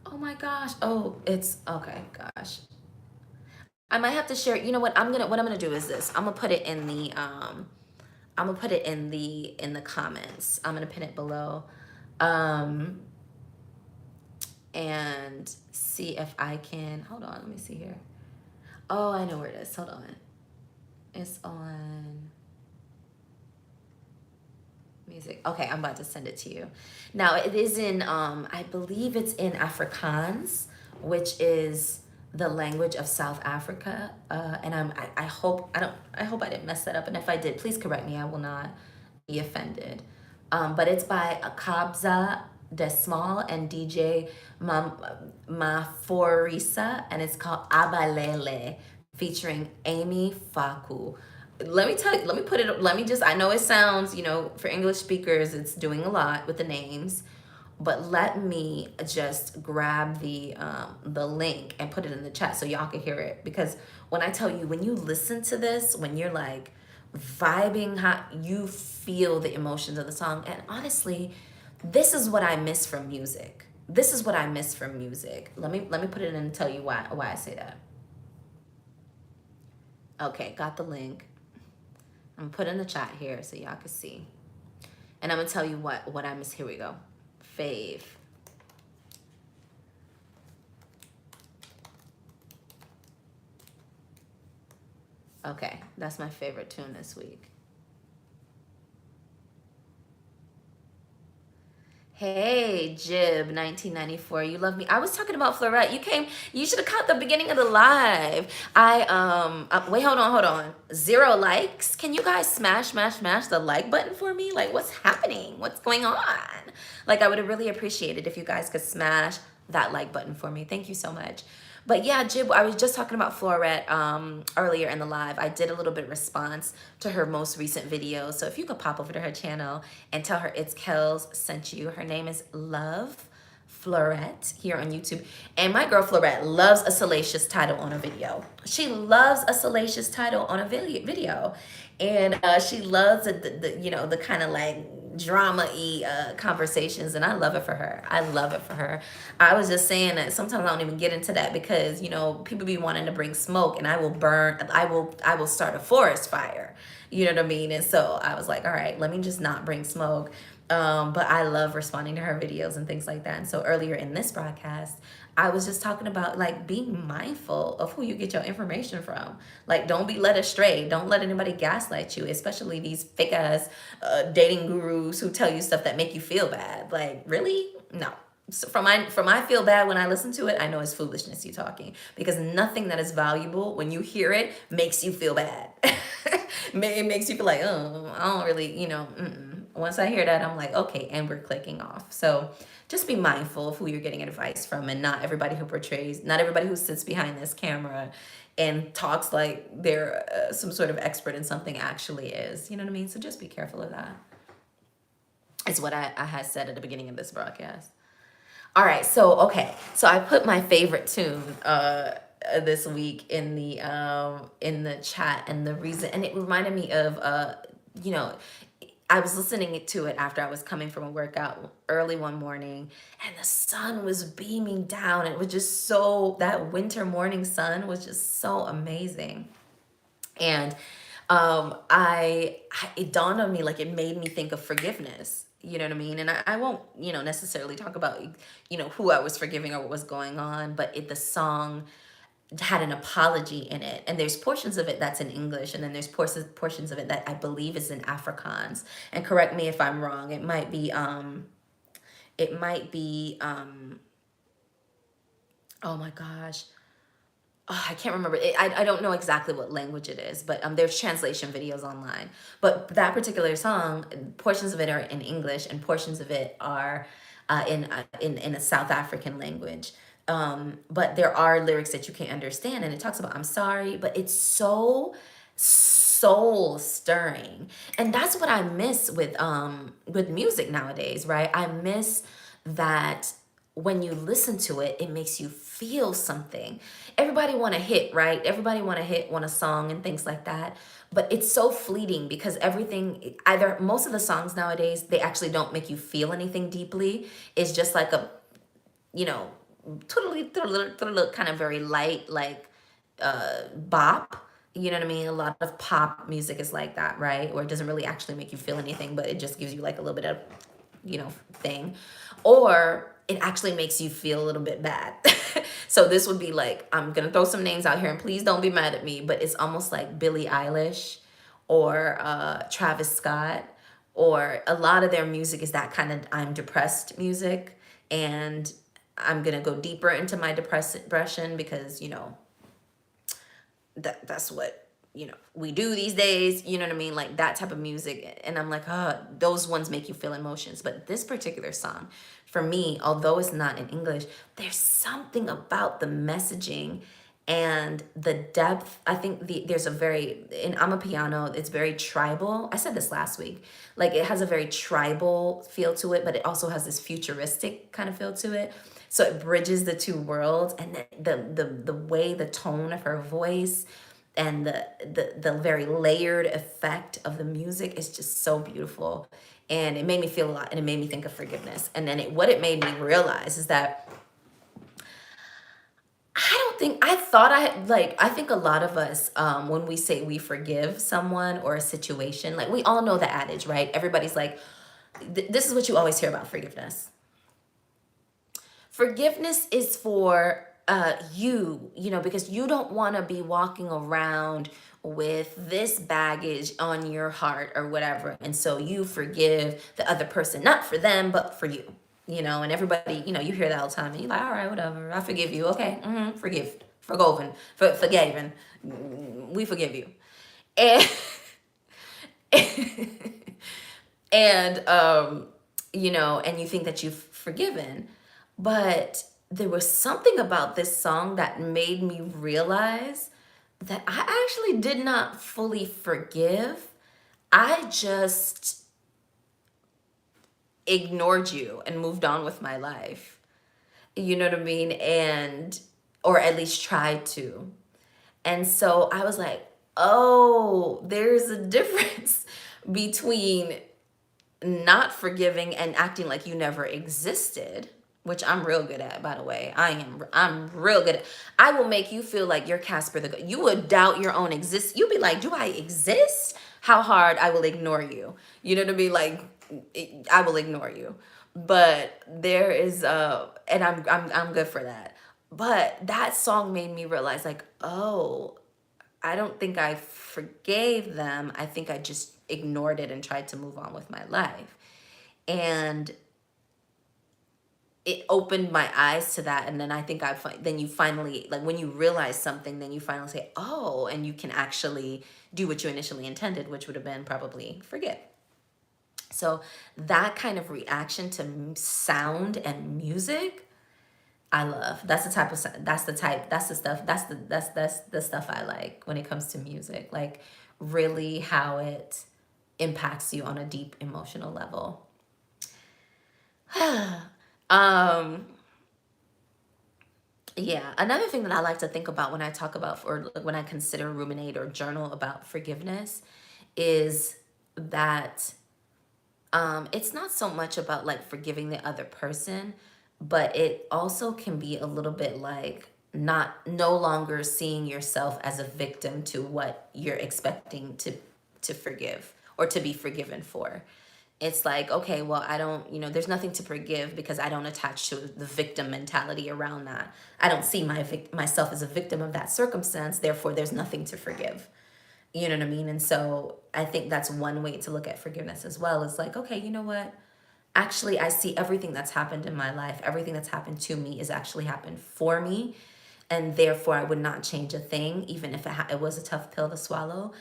oh my gosh, oh, it's, okay, gosh. I might have to share, you know what I'm gonna do is this. I'm gonna put it in the comments. I'm gonna pin it below. And see if I can, hold on, let me see here. Oh, I know where it is. Hold on. It's on music. Okay, I'm about to send it to you. Now, it is in, I believe it's in Afrikaans, which is the language of South Africa. And I hope I didn't mess that up. And if I did, please correct me. I will not be offended. But it's by Kabza De Small and DJ Maforisa, and it's called Abalele, featuring Amy Faku. Let me just, I know it sounds, you know, for English speakers, it's doing a lot with the names, but let me just grab the link and put it in the chat so y'all can hear it. Because when I tell you, when you listen to this, when you're like vibing, you feel the emotions of the song. And honestly, this is what I miss from music. Let me put it in and tell you why I say that. Okay, got the link. I'm gonna put it in the chat here so y'all can see. And I'm gonna tell you what I miss. Here we go. Fave. Okay, that's my favorite tune this week. Hey, Jib, 1994, you love me. I was talking about Florette. You should have caught the beginning of the live. Wait, hold on. 0 likes. Can you guys smash the like button for me? Like, what's happening? What's going on? Like, I would have really appreciated if you guys could smash that like button for me. Thank you so much. But yeah, Jib, I was just talking about Florette earlier in the live. I did a little bit of response to her most recent video. So if you could pop over to her channel and tell her it's Kells sent you. Her name is Love Florette here on YouTube. And my girl Florette loves a salacious title on a video. She loves a salacious title on a video. And she loves the kind of like drama-y conversations, and I love it for her. I was just saying that sometimes I don't even get into that because, you know, people be wanting to bring smoke, and I will start a forest fire. You know what I mean? And so I was like, all right, let me just not bring smoke. But I love responding to her videos and things like that. And so earlier in this broadcast, I was just talking about like being mindful of who you get your information from. Like, don't be led astray. Don't let anybody gaslight you, especially these fake ass dating gurus who tell you stuff that make you feel bad. Like, really? No. So from I feel bad when I listen to it, I know it's foolishness you talking, because nothing that is valuable when you hear it makes you feel bad. It makes you feel like, oh, I don't really, Once I hear that, I'm like, okay, and we're clicking off. So just be mindful of who you're getting advice from, and not everybody not everybody who sits behind this camera and talks like they're some sort of expert in something actually is. You know what I mean? So just be careful of that. It's what I had said at the beginning of this broadcast. All right, so I put my favorite tune this week in the chat, and the reason, and it reminded me of you know I was listening to it after I was coming from a workout early one morning, and the sun was beaming down. It was just so, that winter morning sun was just so amazing. And it dawned on me, like, it made me think of forgiveness. You know what I mean? And I won't, necessarily talk about, who I was forgiving or what was going on, but the song had an apology in it, and there's portions of it that's in English, and then there's portions of it that I believe is in Afrikaans. And correct me if I'm wrong. It might be oh my gosh, oh, I can't remember. I don't know exactly what language it is, but there's translation videos online. But that particular song, portions of it are in English, and portions of it are in a South African language. But there are lyrics that you can't understand, and it talks about I'm sorry, but it's so soul stirring, and that's what I miss with music nowadays, right? I miss that when you listen to it, it makes you feel something. Everybody want a hit, right? Everybody want a song and things like that. But it's so fleeting, because everything, either most of the songs nowadays, they actually don't make you feel anything deeply. It's just like a, you know, kind of very light, like bop. You know what I mean? A lot of pop music is like that, right? Or it doesn't really actually make you feel anything, but it just gives you like a little bit of, thing. Or it actually makes you feel a little bit bad. So this would be like, I'm gonna throw some names out here, and please don't be mad at me, but it's almost like Billie Eilish or Travis Scott, or a lot of their music is that kind of I'm depressed music. And I'm gonna go deeper into my depression, because that's what we do these days. You know what I mean? Like that type of music. And I'm like, those ones make you feel emotions. But this particular song, for me, although it's not in English, there's something about the messaging and the depth. I think there's a very, in Amapiano, it's very tribal. I said this last week. Like, it has a very tribal feel to it, but it also has this futuristic kind of feel to it. So it bridges the two worlds, and the way, the tone of her voice, and the very layered effect of the music is just so beautiful. And it made me feel a lot, and it made me think of forgiveness. And then what it made me realize is that I think a lot of us, when we say we forgive someone or a situation, like, we all know the adage, right? Everybody's like, this is what you always hear about forgiveness. Forgiveness is for because you don't want to be walking around with this baggage on your heart or whatever. And so you forgive the other person, not for them, but for you. And everybody, you hear that all the time, and you're like, all right, whatever, I forgive you. Okay, forgiven. We forgive you. And and you think that you've forgiven. But there was something about this song that made me realize that I actually did not fully forgive. I just ignored you and moved on with my life. You know what I mean? Or at least tried to. And so I was like, oh, there's a difference between not forgiving and acting like you never existed, which I'm real good at, by the way. I'm real good at. I will make you feel like you're Casper the Ghost. You would doubt your own existence. You'd be like, do I exist? how hard I will ignore you. You know what I mean? Like, I will ignore you. But there is and I'm good for that. But that song made me realize, like, oh, I don't think I forgave them. I think I just ignored it and tried to move on with my life. And it opened my eyes to that. And then I think then you finally, like, when you realize something, then you finally say, oh, and you can actually do what you initially intended, which would have been probably forget. So that kind of reaction to sound and music, I love. That's the type of, that's the stuff, that's the stuff I like when it comes to music. Like, really how it impacts you on a deep emotional level. um Yeah, another thing that I like to think about when I talk about, or like when I consider, ruminate, or journal about forgiveness, is that it's not so much about like forgiving the other person, but it also can be a little bit like no longer seeing yourself as a victim to what you're expecting to forgive or to be forgiven for. It's like, okay, well, I don't, there's nothing to forgive because I don't attach to the victim mentality around that. I don't see myself as a victim of that circumstance. Therefore, there's nothing to forgive. You know what I mean? And so I think that's one way to look at forgiveness as well. Is like, okay, you know what? Actually, I see everything that's happened in my life, everything that's happened to me is actually happened for me. And therefore, I would not change a thing, even if it was a tough pill to swallow.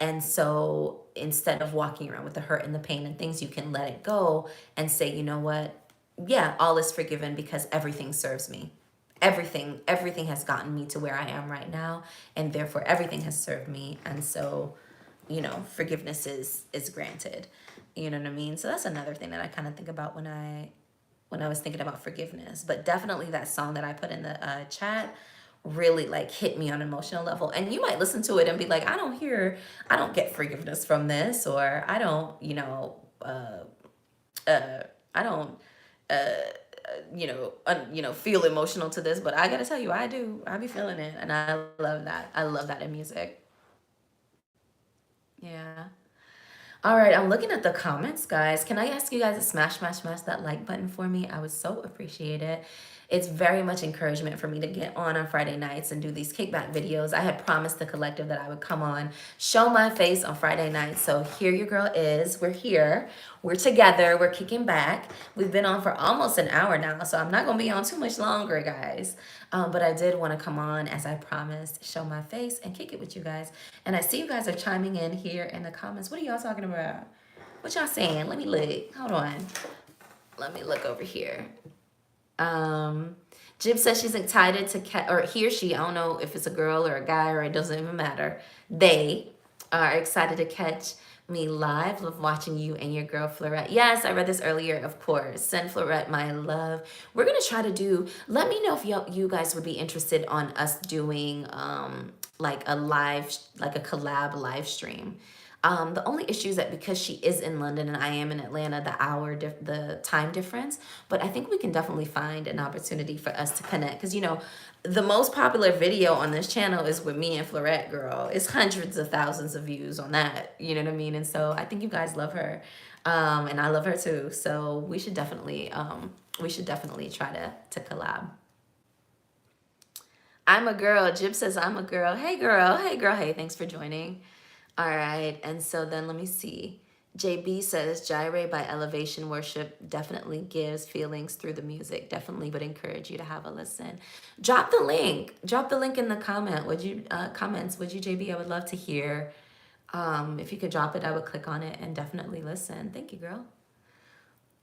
And so instead of walking around with the hurt and the pain and things, you can let it go and say, you know what? Yeah, all is forgiven because everything serves me. Everything has gotten me to where I am right now, and therefore everything has served me. And so, forgiveness is granted. You know what I mean? So that's another thing that I kind of think about when I was thinking about forgiveness. But definitely that song that I put in the chat really like hit me on an emotional level. And you might listen to it and be like, I don't get forgiveness from this, or I don't, I don't, feel emotional to this. But I gotta tell you, I do. I be feeling it, and I love that. I love that in music. Yeah. All right, I'm looking at the comments, guys. Can I ask you guys to smash that like button for me? I would so appreciate it. It's very much encouragement for me to get on Friday nights and do these kickback videos. I had promised the collective that I would come on, show my face on Friday nights. So here your girl is. We're here. We're together. We're kicking back. We've been on for almost an hour now, so I'm not going to be on too much longer, guys. But I did want to come on, as I promised, show my face and kick it with you guys. And I see you guys are chiming in here in the comments. What are y'all talking about? What y'all saying? Let me look. Hold on. Let me look over here. Jib says she's excited to catch, or he or she, I don't know if it's a girl or a guy, or it doesn't even matter. They are excited to catch me live. Love watching you and your girl Florette. Yes, I read this earlier, of course. Send Florette my love. We're gonna try to do, let me know if you guys would be interested on us doing like a collab live stream. The only issue is that because she is in London and I am in Atlanta, the time difference, but I think we can definitely find an opportunity for us to connect. Because, the most popular video on this channel is with me and Florette, girl. It's hundreds of thousands of views on that. You know what I mean? And so I think you guys love her. And I love her too. So we should definitely try to collab. I'm a girl. Jib says I'm a girl. Hey girl. Hey girl. Hey, thanks for joining. All right, and so then let me see. JB says, Gyrate by Elevation Worship definitely gives feelings through the music. Definitely would encourage you to have a listen. Drop the link. Drop the link in the comments. Would you, JB? I would love to hear. If you could drop it, I would click on it and definitely listen. Thank you, girl.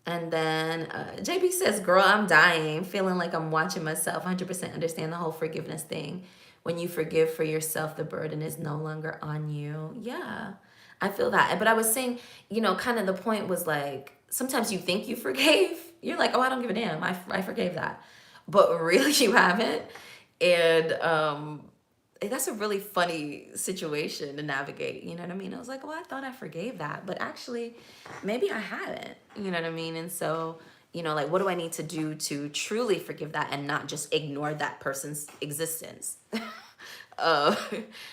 And then JB says, girl, I'm dying. Feeling like I'm watching myself. 100% understand the whole forgiveness thing. When you forgive for yourself, the burden is no longer on you. Yeah, I feel that. But I was saying, kind of the point was like, sometimes you think you forgave. You're like, oh, I don't give a damn. I forgave that. But really you haven't. And that's a really funny situation to navigate. You know what I mean? I was like, well, I thought I forgave that. But actually, maybe I haven't. You know what I mean? And so, like, what do I need to do to truly forgive that and not just ignore that person's existence? Uh,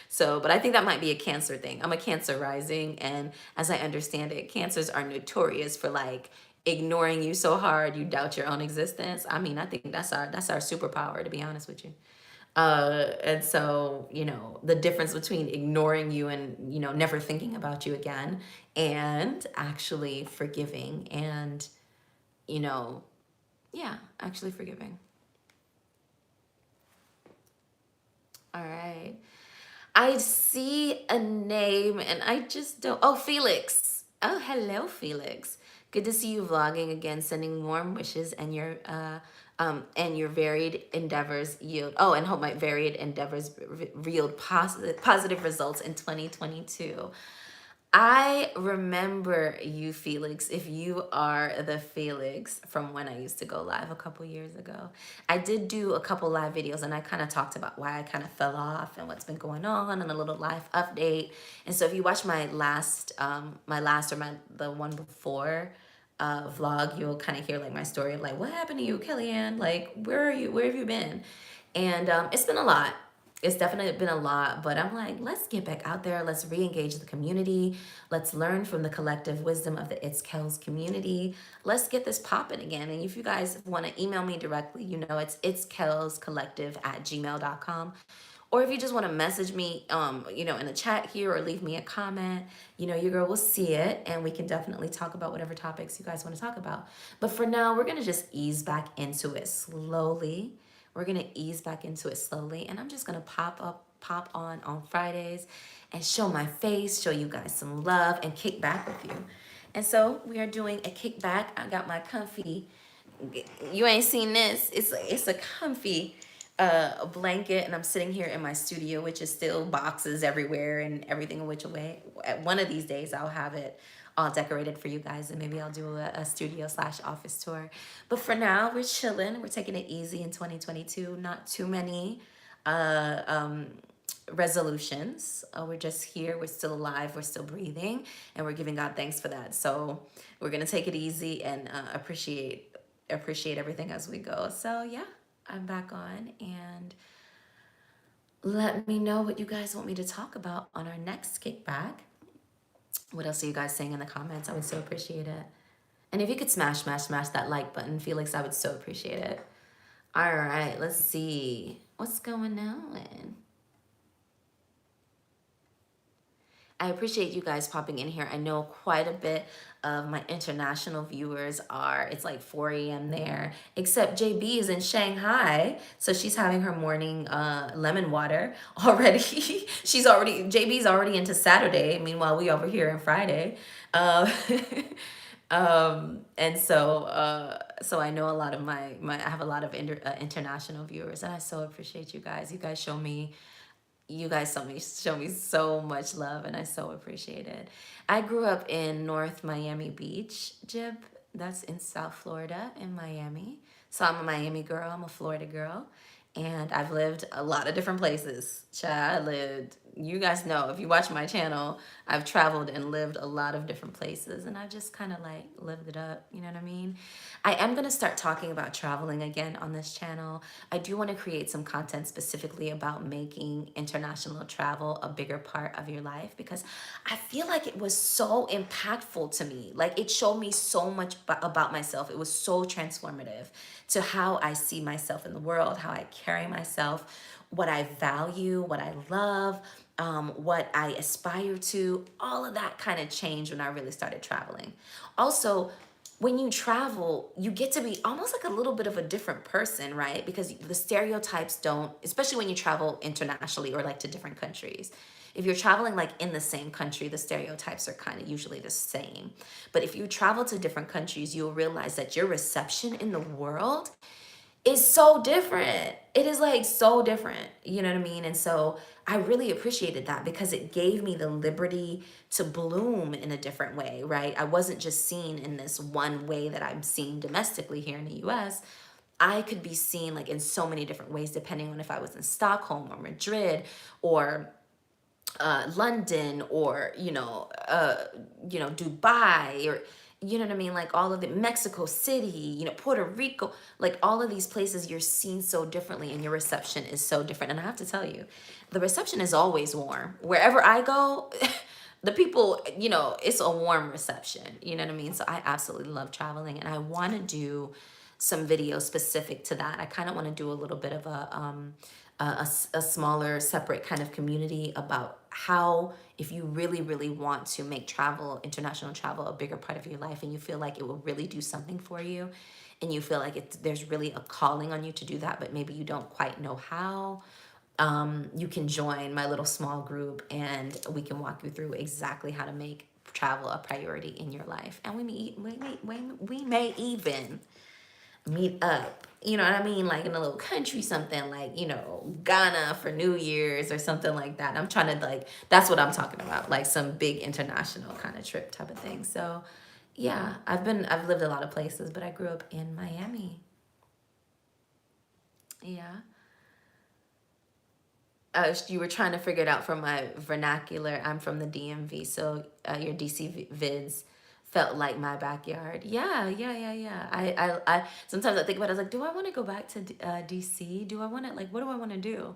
so, but I think that might be a Cancer thing. I'm a Cancer rising, and as I understand it, Cancers are notorious for like ignoring you so hard you doubt your own existence. I mean, I think that's our superpower, to be honest with you. And so, the difference between ignoring you and, never thinking about you again, and actually forgiving and, you know, yeah, actually forgiving. All right. I see a name and I just don't. Oh, Felix. Oh, hello, Felix. Good to see you vlogging again. Sending warm wishes and your varied endeavors yield. Oh, and hope my varied endeavors yield positive results in 2022. I remember you, Felix, if you are the Felix from when I used to go live a couple years ago. I did do a couple live videos and I kind of talked about why I kind of fell off and what's been going on and a little life update. And so if you watch the one before vlog, you'll kind of hear like my story of like, what happened to you, Kellyanne? Like, where are you? Where have you been? And it's been a lot. It's definitely been a lot, but I'm like, let's get back out there. Let's re-engage the community. Let's learn from the collective wisdom of the It's Kells community. Let's get this popping again. And if you guys want to email me directly, it's itsKellscollective@gmail.com. Or if you just want to message me, in the chat here or leave me a comment, your girl will see it and we can definitely talk about whatever topics you guys want to talk about. But for now, we're going to just ease back into it slowly. We're going to ease back into it slowly. And I'm just going to pop on Fridays and show my face, show you guys some love and kick back with you. And so we are doing a kickback. I got my comfy, you ain't seen this. It's a comfy blanket, and I'm sitting here in my studio, which is still boxes everywhere and everything which way. One of these days I'll have it all decorated for you guys, and maybe I'll do a studio/office tour. But for now, we're chilling. We're taking it easy in 2022. Not too many resolutions. We're just here. We're still alive. We're still breathing, and we're giving God thanks for that. So we're gonna take it easy and appreciate everything as we go. So yeah, I'm back on, and let me know what you guys want me to talk about on our next kickback. What else are you guys saying in the comments? I would so appreciate it. And if you could smash that like button, Felix, I would so appreciate it. All right, let's see what's going on. I appreciate you guys popping in here. I know quite a bit of my international viewers it's like 4 a.m. there, except JB is in Shanghai. So she's having her morning lemon water already. JB's already into Saturday. Meanwhile, we over here on Friday. Um, and so I know a lot of I have a lot of international viewers, and I so appreciate you guys. You guys show me so much love, and I so appreciate it. I grew up in North Miami Beach, Jib. That's in South Florida, in Miami. So I'm a Miami girl. I'm a Florida girl. And I've lived a lot of different places. You guys know, if you watch my channel, I've traveled and lived a lot of different places, and I just kind of like lived it up, you know what I mean? I am going to start talking about traveling again on this channel. I do want to create some content specifically about making international travel a bigger part of your life, because I feel like it was so impactful to me. Like, it showed me so much about myself. It was so transformative to how I see myself in the world, how I carry myself, what I value, what I love, what I aspire to. All of that kind of changed when I really started traveling. Also, when you travel, you get to be almost like a little bit of a different person, right? Because the stereotypes don't, especially when you travel internationally or like to different countries. If you're traveling like in the same country, the stereotypes are kind of usually the same. But if you travel to different countries, you'll realize that your reception in the world is so different. It is like so different, you know what I mean? And so I really appreciated that, because it gave me the liberty to bloom in a different way, right? I wasn't just seen in this one way that I'm seen domestically here in the US. I could be seen like in so many different ways, depending on if I was in Stockholm or Madrid or London or Dubai, or you know what I mean? Like all of the Mexico City, you know, Puerto Rico, like all of these places you're seen so differently and your reception is so different. And I have to tell you, the reception is always warm. Wherever I go, the people, you know, it's a warm reception. You know what I mean? So I absolutely love traveling and I want to do some videos specific to that. I kind of want to do a little bit of a smaller separate kind of community about how, if you really really want to make travel, international travel, a bigger part of your life, and you feel like it will really do something for you, and you feel like there's really a calling on you to do that, but maybe you don't quite know how, you can join my little small group and we can walk you through exactly how to make travel a priority in your life. And we may even meet up. You know what I mean? Like in a little country, something like, you know, Ghana for New Year's or something like that. I'm trying to like, that's what I'm talking about. Like some big international kind of trip type of thing. So yeah, I've lived a lot of places, but I grew up in Miami. Yeah. You were trying to figure it out from my vernacular. I'm from the DMV, so your DC vids felt like my backyard. Yeah, yeah, yeah, yeah. Sometimes I think about it. I was like, do I want to go back to DC? Do I want to like, what do I want to do?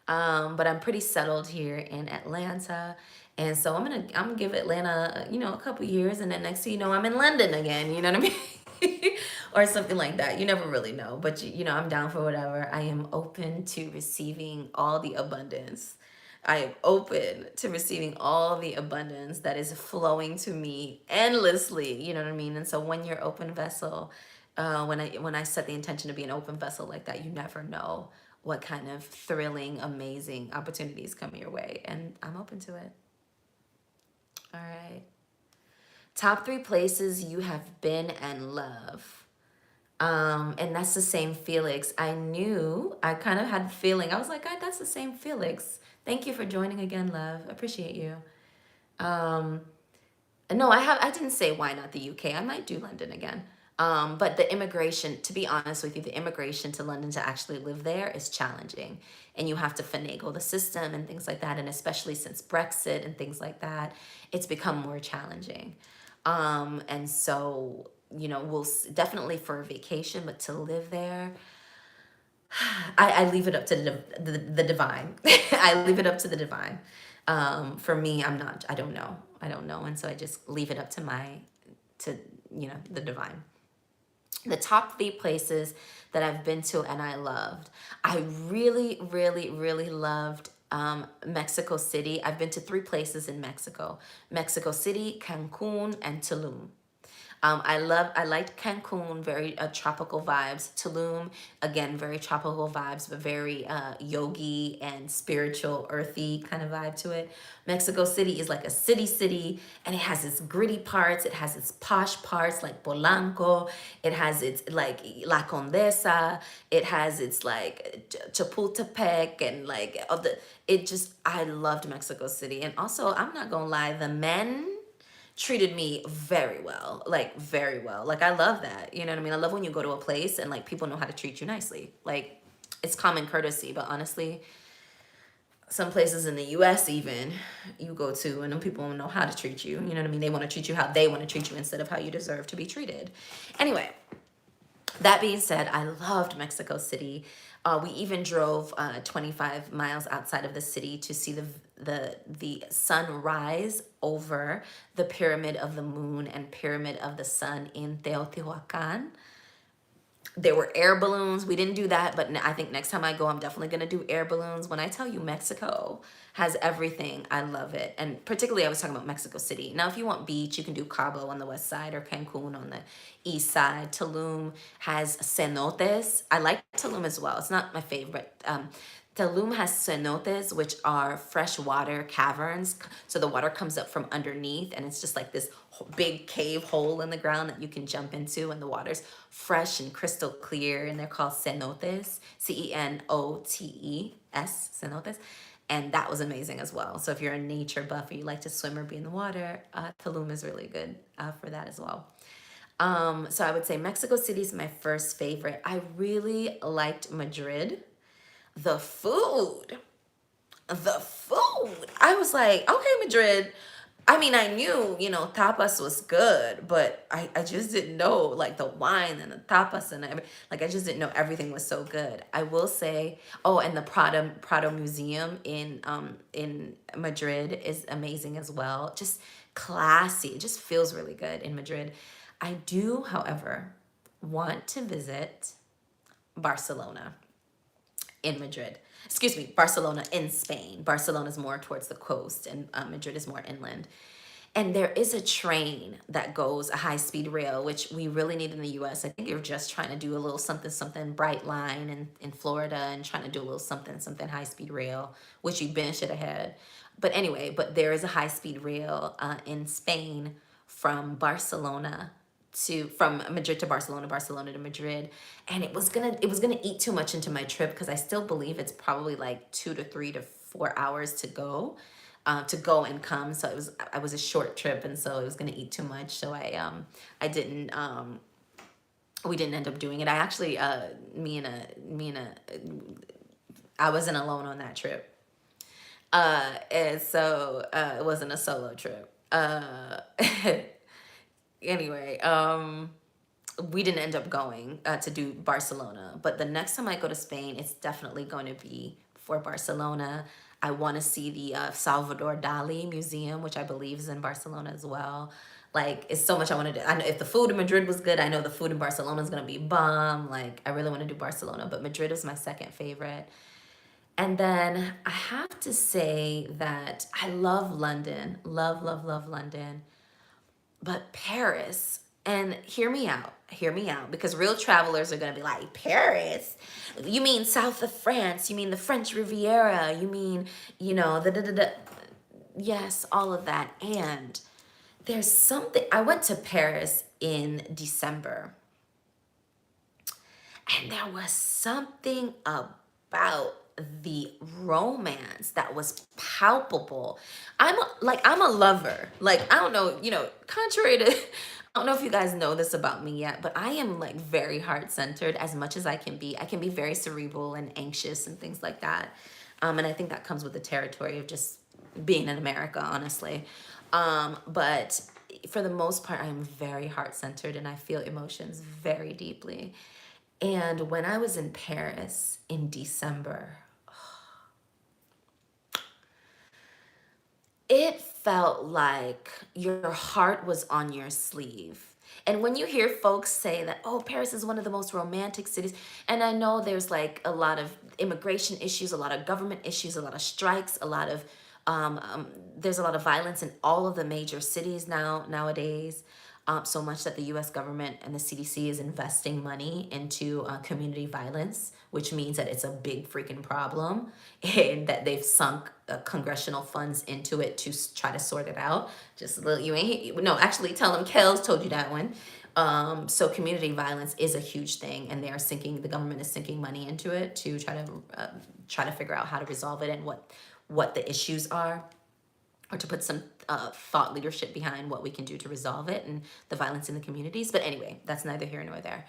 But I'm pretty settled here in Atlanta, and so I'm gonna give Atlanta, you know, a couple years, and then next thing you know, I'm in London again. You know what I mean? Or something like that. You never really know, but you know, I'm down for whatever. I am open to receiving all the abundance. I am open to receiving all the abundance that is flowing to me endlessly. You know what I mean? And so when you're open vessel, when I set the intention to be an open vessel like that, you never know what kind of thrilling, amazing opportunities come your way, and I'm open to it. All right. Top three places you have been and love. And that's the same Felix. I kind of had a feeling. I was like, God, that's the same Felix. Thank you for joining again, love. Appreciate you. Um, no, I didn't say why not the UK. I might do London again. But the immigration, to be honest with you, the immigration to London to actually live there is challenging. And you have to finagle the system and things like that. And especially since Brexit and things like that, it's become more challenging. And so, you know, definitely for a vacation, but to live there, I leave it up to the divine. I leave it up to the divine. For me, I don't know. I don't know. And so I just leave it up to to, you know, the divine. The top three places that I've been to and I loved. I really, really, really loved Mexico City. I've been to three places in Mexico: Mexico City, Cancun, and Tulum. I liked Cancun, very tropical vibes. Tulum, again, very tropical vibes, but very yogi and spiritual, earthy kind of vibe to it. Mexico City is like a city, and it has its gritty parts. It has its posh parts like Polanco. It has its like La Condesa. It has its like Chapultepec and like all the. It just I loved Mexico City, and also I'm not gonna lie, the men treated me very well, like very well. Like I love that. You know what I mean? I love when you go to a place and like people know how to treat you nicely. Like it's common courtesy, but honestly, some places in the US even you go to and them people don't know how to treat you. You know what I mean? They want to treat you how they want to treat you instead of how you deserve to be treated. Anyway, that being said, I loved Mexico City. We even drove 25 miles outside of the city to see the sun rise over the Pyramid of the Moon and Pyramid of the Sun in Teotihuacan. There were air balloons. We didn't do that, but I think next time I go, I'm definitely going to do air balloons. When I tell you Mexico has everything, I love it. And particularly, I was talking about Mexico City. Now, if you want beach, you can do Cabo on the west side or Cancun on the east side. Tulum has cenotes. I like Tulum as well. It's not my favorite. Tulum has cenotes, which are freshwater caverns. So the water comes up from underneath, and it's just like this big cave hole in the ground that you can jump into, and the water's fresh and crystal clear, and they're called cenotes, Cenotes, cenotes. And that was amazing as well. So if you're a nature buff or you like to swim or be in the water, Tulum is really good for that as well. So I would say Mexico City is my first favorite. I really liked Madrid. The food. I was like, okay, Madrid, I mean, I knew, tapas was good, but I just didn't know like the wine and the tapas and like I just didn't know everything was so good. I will say, oh, and the Prado Museum in Madrid is amazing as well. Just classy. It just feels really good in Madrid. I do, however, want to visit Barcelona in Madrid. Excuse me, Barcelona in Spain. Barcelona is more towards the coast, and Madrid is more inland. And there is a train that goes a high speed rail, which we really need in the US. I think you're just trying to do a little something, something bright line in Florida and trying to do a little something, something high speed rail, which you been should have had. But anyway, but there is a high speed rail in Spain from Barcelona from Madrid to Barcelona, Barcelona to Madrid, and it was gonna eat too much into my trip because I still believe it's probably like 2 to 3 to 4 hours to go and come. So I was a short trip, and so it was gonna eat too much. So I didn't we didn't end up doing it. I actually me and a I wasn't alone on that trip. And so it wasn't a solo trip. Anyway, we didn't end up going to do Barcelona, but the next time I go to Spain, it's definitely going to be for Barcelona. I want to see the Salvador Dali Museum, which I believe is in Barcelona as well. Like, it's so much I want to do. I know if the food in Madrid was good, I know the food in Barcelona is going to be bomb. Like, I really want to do Barcelona, but Madrid is my second favorite. And then I have to say that I love London, love, love, love London. But Paris, and hear me out, because real travelers are going to be like, Paris? You mean south of France? You mean the French Riviera? You mean, the da da da. Yes, all of that. And there's something, I went to Paris in December, and there was something about the romance that was palpable. I'm a lover. Like, I don't know, contrary to I don't know if you guys know this about me yet, but I am like very heart-centered as much as I can be. I can be very cerebral and anxious and things like that. And I think that comes with the territory of just being in America, honestly. But for the most part, I am very heart-centered and I feel emotions very deeply. And when I was in Paris in December, it felt like your heart was on your sleeve. And when you hear folks say that, oh, Paris is one of the most romantic cities, and I know there's like a lot of immigration issues, a lot of government issues, a lot of strikes, there's a lot of violence in all of the major cities nowadays. So much that the US government and the CDC is investing money into community violence, which means that it's a big freaking problem and that they've sunk congressional funds into it to try to sort it out. Just a little, you ain't, no, actually tell them Kells told you that one. So community violence is a huge thing, and the government is sinking money into it to try to figure out how to resolve it and what the issues are, or to put some thought leadership behind what we can do to resolve it and the violence in the communities. But anyway, that's neither here nor there.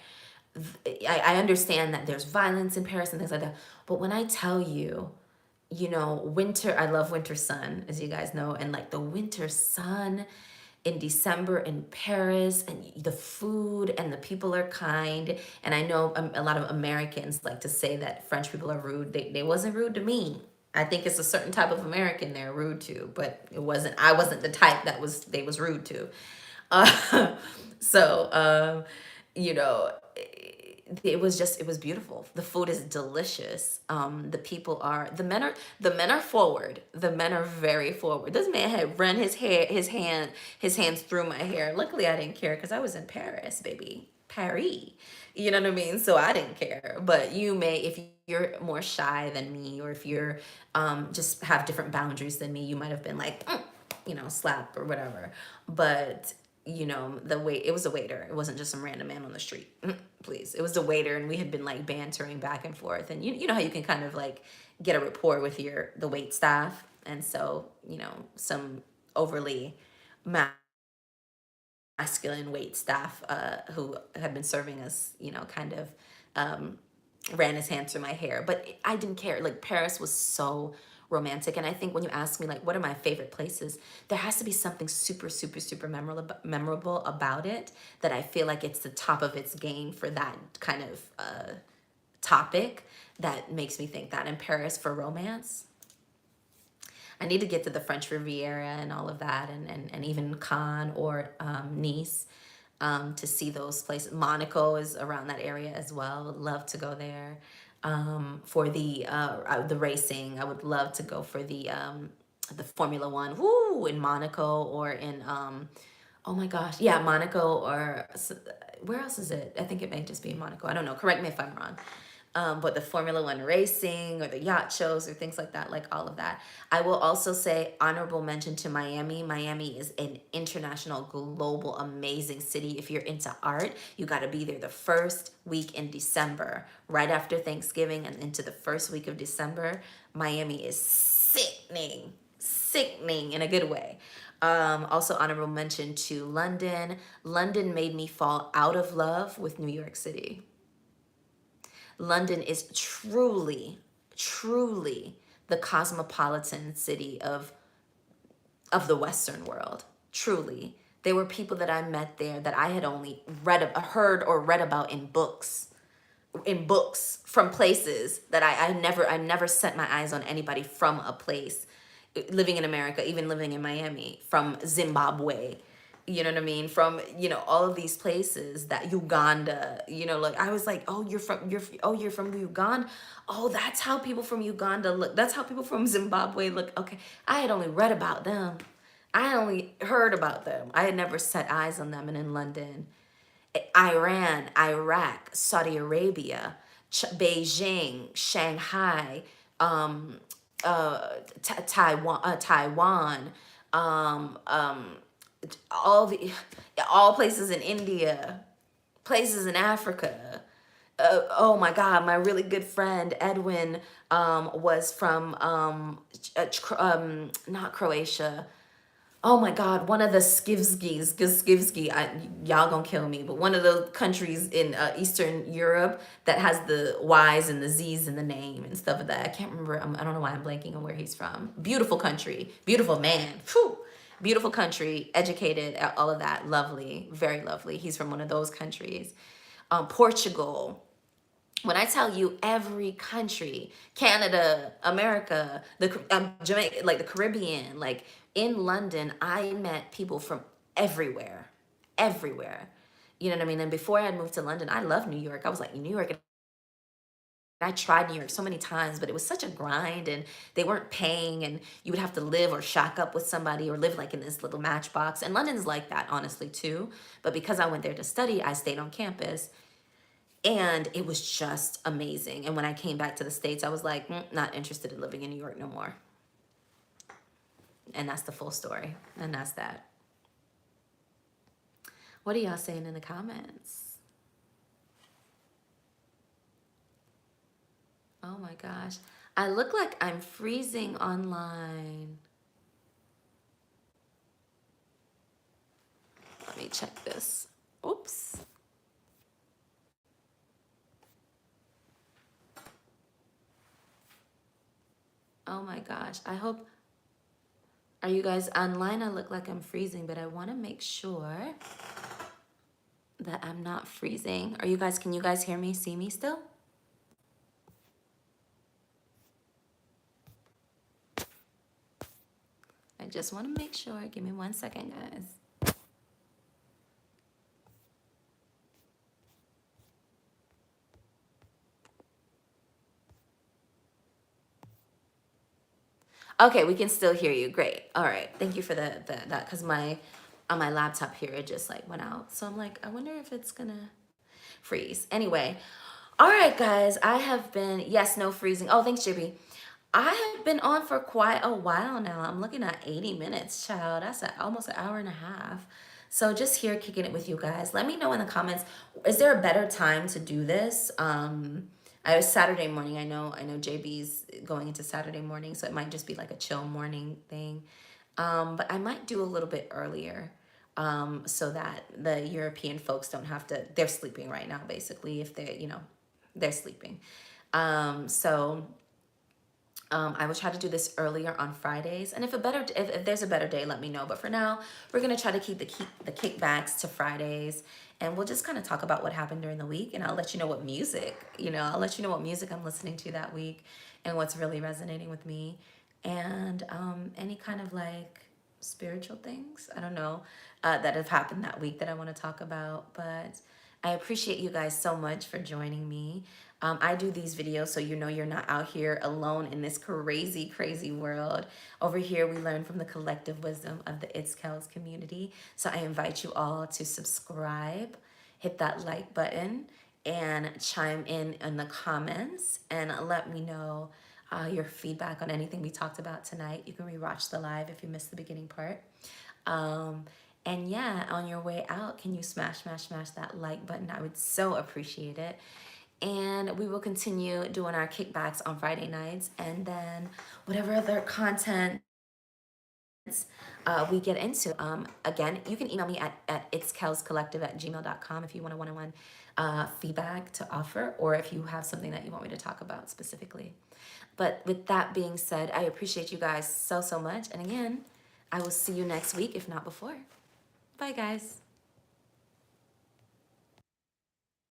I understand that there's violence in Paris and things like that. But when I tell you, winter, I love winter sun, as you guys know, and like the winter sun in December in Paris, and the food and the people are kind. And I know a lot of Americans like to say that French people are rude. They wasn't rude to me. I think it's a certain type of American they're rude to, but I wasn't the type they was rude to. Uh, so, you know, it was beautiful. The food is delicious. The men are forward. The men are very forward. This man had run his hands through my hair. Luckily, I didn't care because I was in Paris, baby. Paris. You know what I mean? So I didn't care. But you may, if you're more shy than me, or if you're just have different boundaries than me, you might have been like, slap or whatever. But it was a waiter. It wasn't just some random man on the street. Please, it was a waiter, and we had been like bantering back and forth. And you know how you can kind of like get a rapport with the wait staff, and so some overly masculine wait staff who had been serving us, kind of ran his hands through my hair. But I didn't care. Like, Paris was so romantic. And I think when you ask me like, what are my favorite places, there has to be something super, super, super memorable about it that I feel like it's the top of its game for that kind of topic that makes me think that. In Paris for romance, I need to get to the French Riviera and all of that, and even Cannes or Nice, to see those places. Monaco is around that area as well. Would love to go there. For the racing, I would love to go for the Formula One, woo, in Monaco, or in oh my gosh, yeah, Monaco, or where else is it? I think it may just be in Monaco. I don't know. Correct me if I'm wrong. But the Formula One racing or the yacht shows or things like that, like all of that. I will also say honorable mention to Miami. Miami is an international, global, amazing city. If you're into art, you got to be there the first week in December, right after Thanksgiving and into the first week of December. Miami is sickening, sickening in a good way. Also honorable mention to London. London made me fall out of love with New York City. London is truly, truly the cosmopolitan city of the Western world. Truly. There were people that I met there that I had only heard or read about in books. From places that I never set my eyes on anybody from a place living in America, even living in Miami, from Zimbabwe, you know what I mean? From, all of these places, that Uganda, like I was like, oh, you're from Uganda. Oh, that's how people from Uganda look. That's how people from Zimbabwe look. Okay. I had only read about them. I had only heard about them. I had never set eyes on them. And in London, Iran, Iraq, Saudi Arabia, Beijing, Shanghai, Taiwan, all places in India, places in Africa. Oh my God, my really good friend Edwin was from not Croatia. Oh my God, one of the y'all gonna kill me, but one of those countries in Eastern Europe that has the Y's and the Z's in the name and stuff like that. I can't remember. I don't know why I'm blanking on where he's from. Beautiful country, beautiful man. Whew. Beautiful country, educated, all of that. Lovely, very lovely. He's from one of those countries. Portugal. When I tell you every country, Canada, America, Jamaica, like the Caribbean, like in London, I met people from everywhere, everywhere. You know what I mean? And before I had moved to London, I loved New York. I was like, New York. I tried New York so many times, but it was such a grind, and they weren't paying, and you would have to live or shack up with somebody or live like in this little matchbox. And London's like that, honestly, too. But because I went there to study, I stayed on campus. And it was just amazing. And when I came back to the States, I was like, not interested in living in New York no more. And that's the full story. And that's that. What are y'all saying in the comments? Oh my gosh. I look like I'm freezing online. Let me check this. Oops. Oh my gosh. I hope, are you guys online? I look like I'm freezing, but I want to make sure that I'm not freezing. Can you guys hear me, see me still? I just want to make sure. Give me 1 second, guys. Okay, we can still hear you. Great. All right. Thank you for that. Because on my laptop here, it just like went out. So I'm like, I wonder if it's gonna freeze. Anyway, all right, guys. I have been, yes, no freezing. Oh, thanks, JB. I have been on for quite a while now. I'm looking at 80 minutes, child. That's almost an hour and a half. So just here kicking it with you guys. Let me know in the comments, is there a better time to do this? I was Saturday morning. I know JB's going into Saturday morning, so it might just be like a chill morning thing. But I might do a little bit earlier, so that the European folks don't have to, they're sleeping right now, basically, if they're sleeping. So I will try to do this earlier on Fridays, and if there's a better day, let me know. But for now, we're gonna try to keep the kickbacks to Fridays, and we'll just kind of talk about what happened during the week, and I'll let you know what music, I'll let you know what music I'm listening to that week, and what's really resonating with me, and any kind of like spiritual things, I don't know, that have happened that week that I want to talk about. But I appreciate you guys so much for joining me. I do these videos so you're not out here alone in this crazy, crazy world. Over here, we learn from the collective wisdom of the It's Kells community. So I invite you all to subscribe, hit that like button, and chime in the comments and let me know your feedback on anything we talked about tonight. You can rewatch the live if you missed the beginning part. Um, and yeah, on your way out, can you smash that like button? I would so appreciate it. And we will continue doing our kickbacks on Friday nights, and then whatever other content we get into. Again, you can email me at itskelscollective@gmail.com if you want a one-on-one feedback to offer, or if you have something that you want me to talk about specifically. But with that being said, I appreciate you guys so, so much. And again, I will see you next week, if not before. Bye, guys.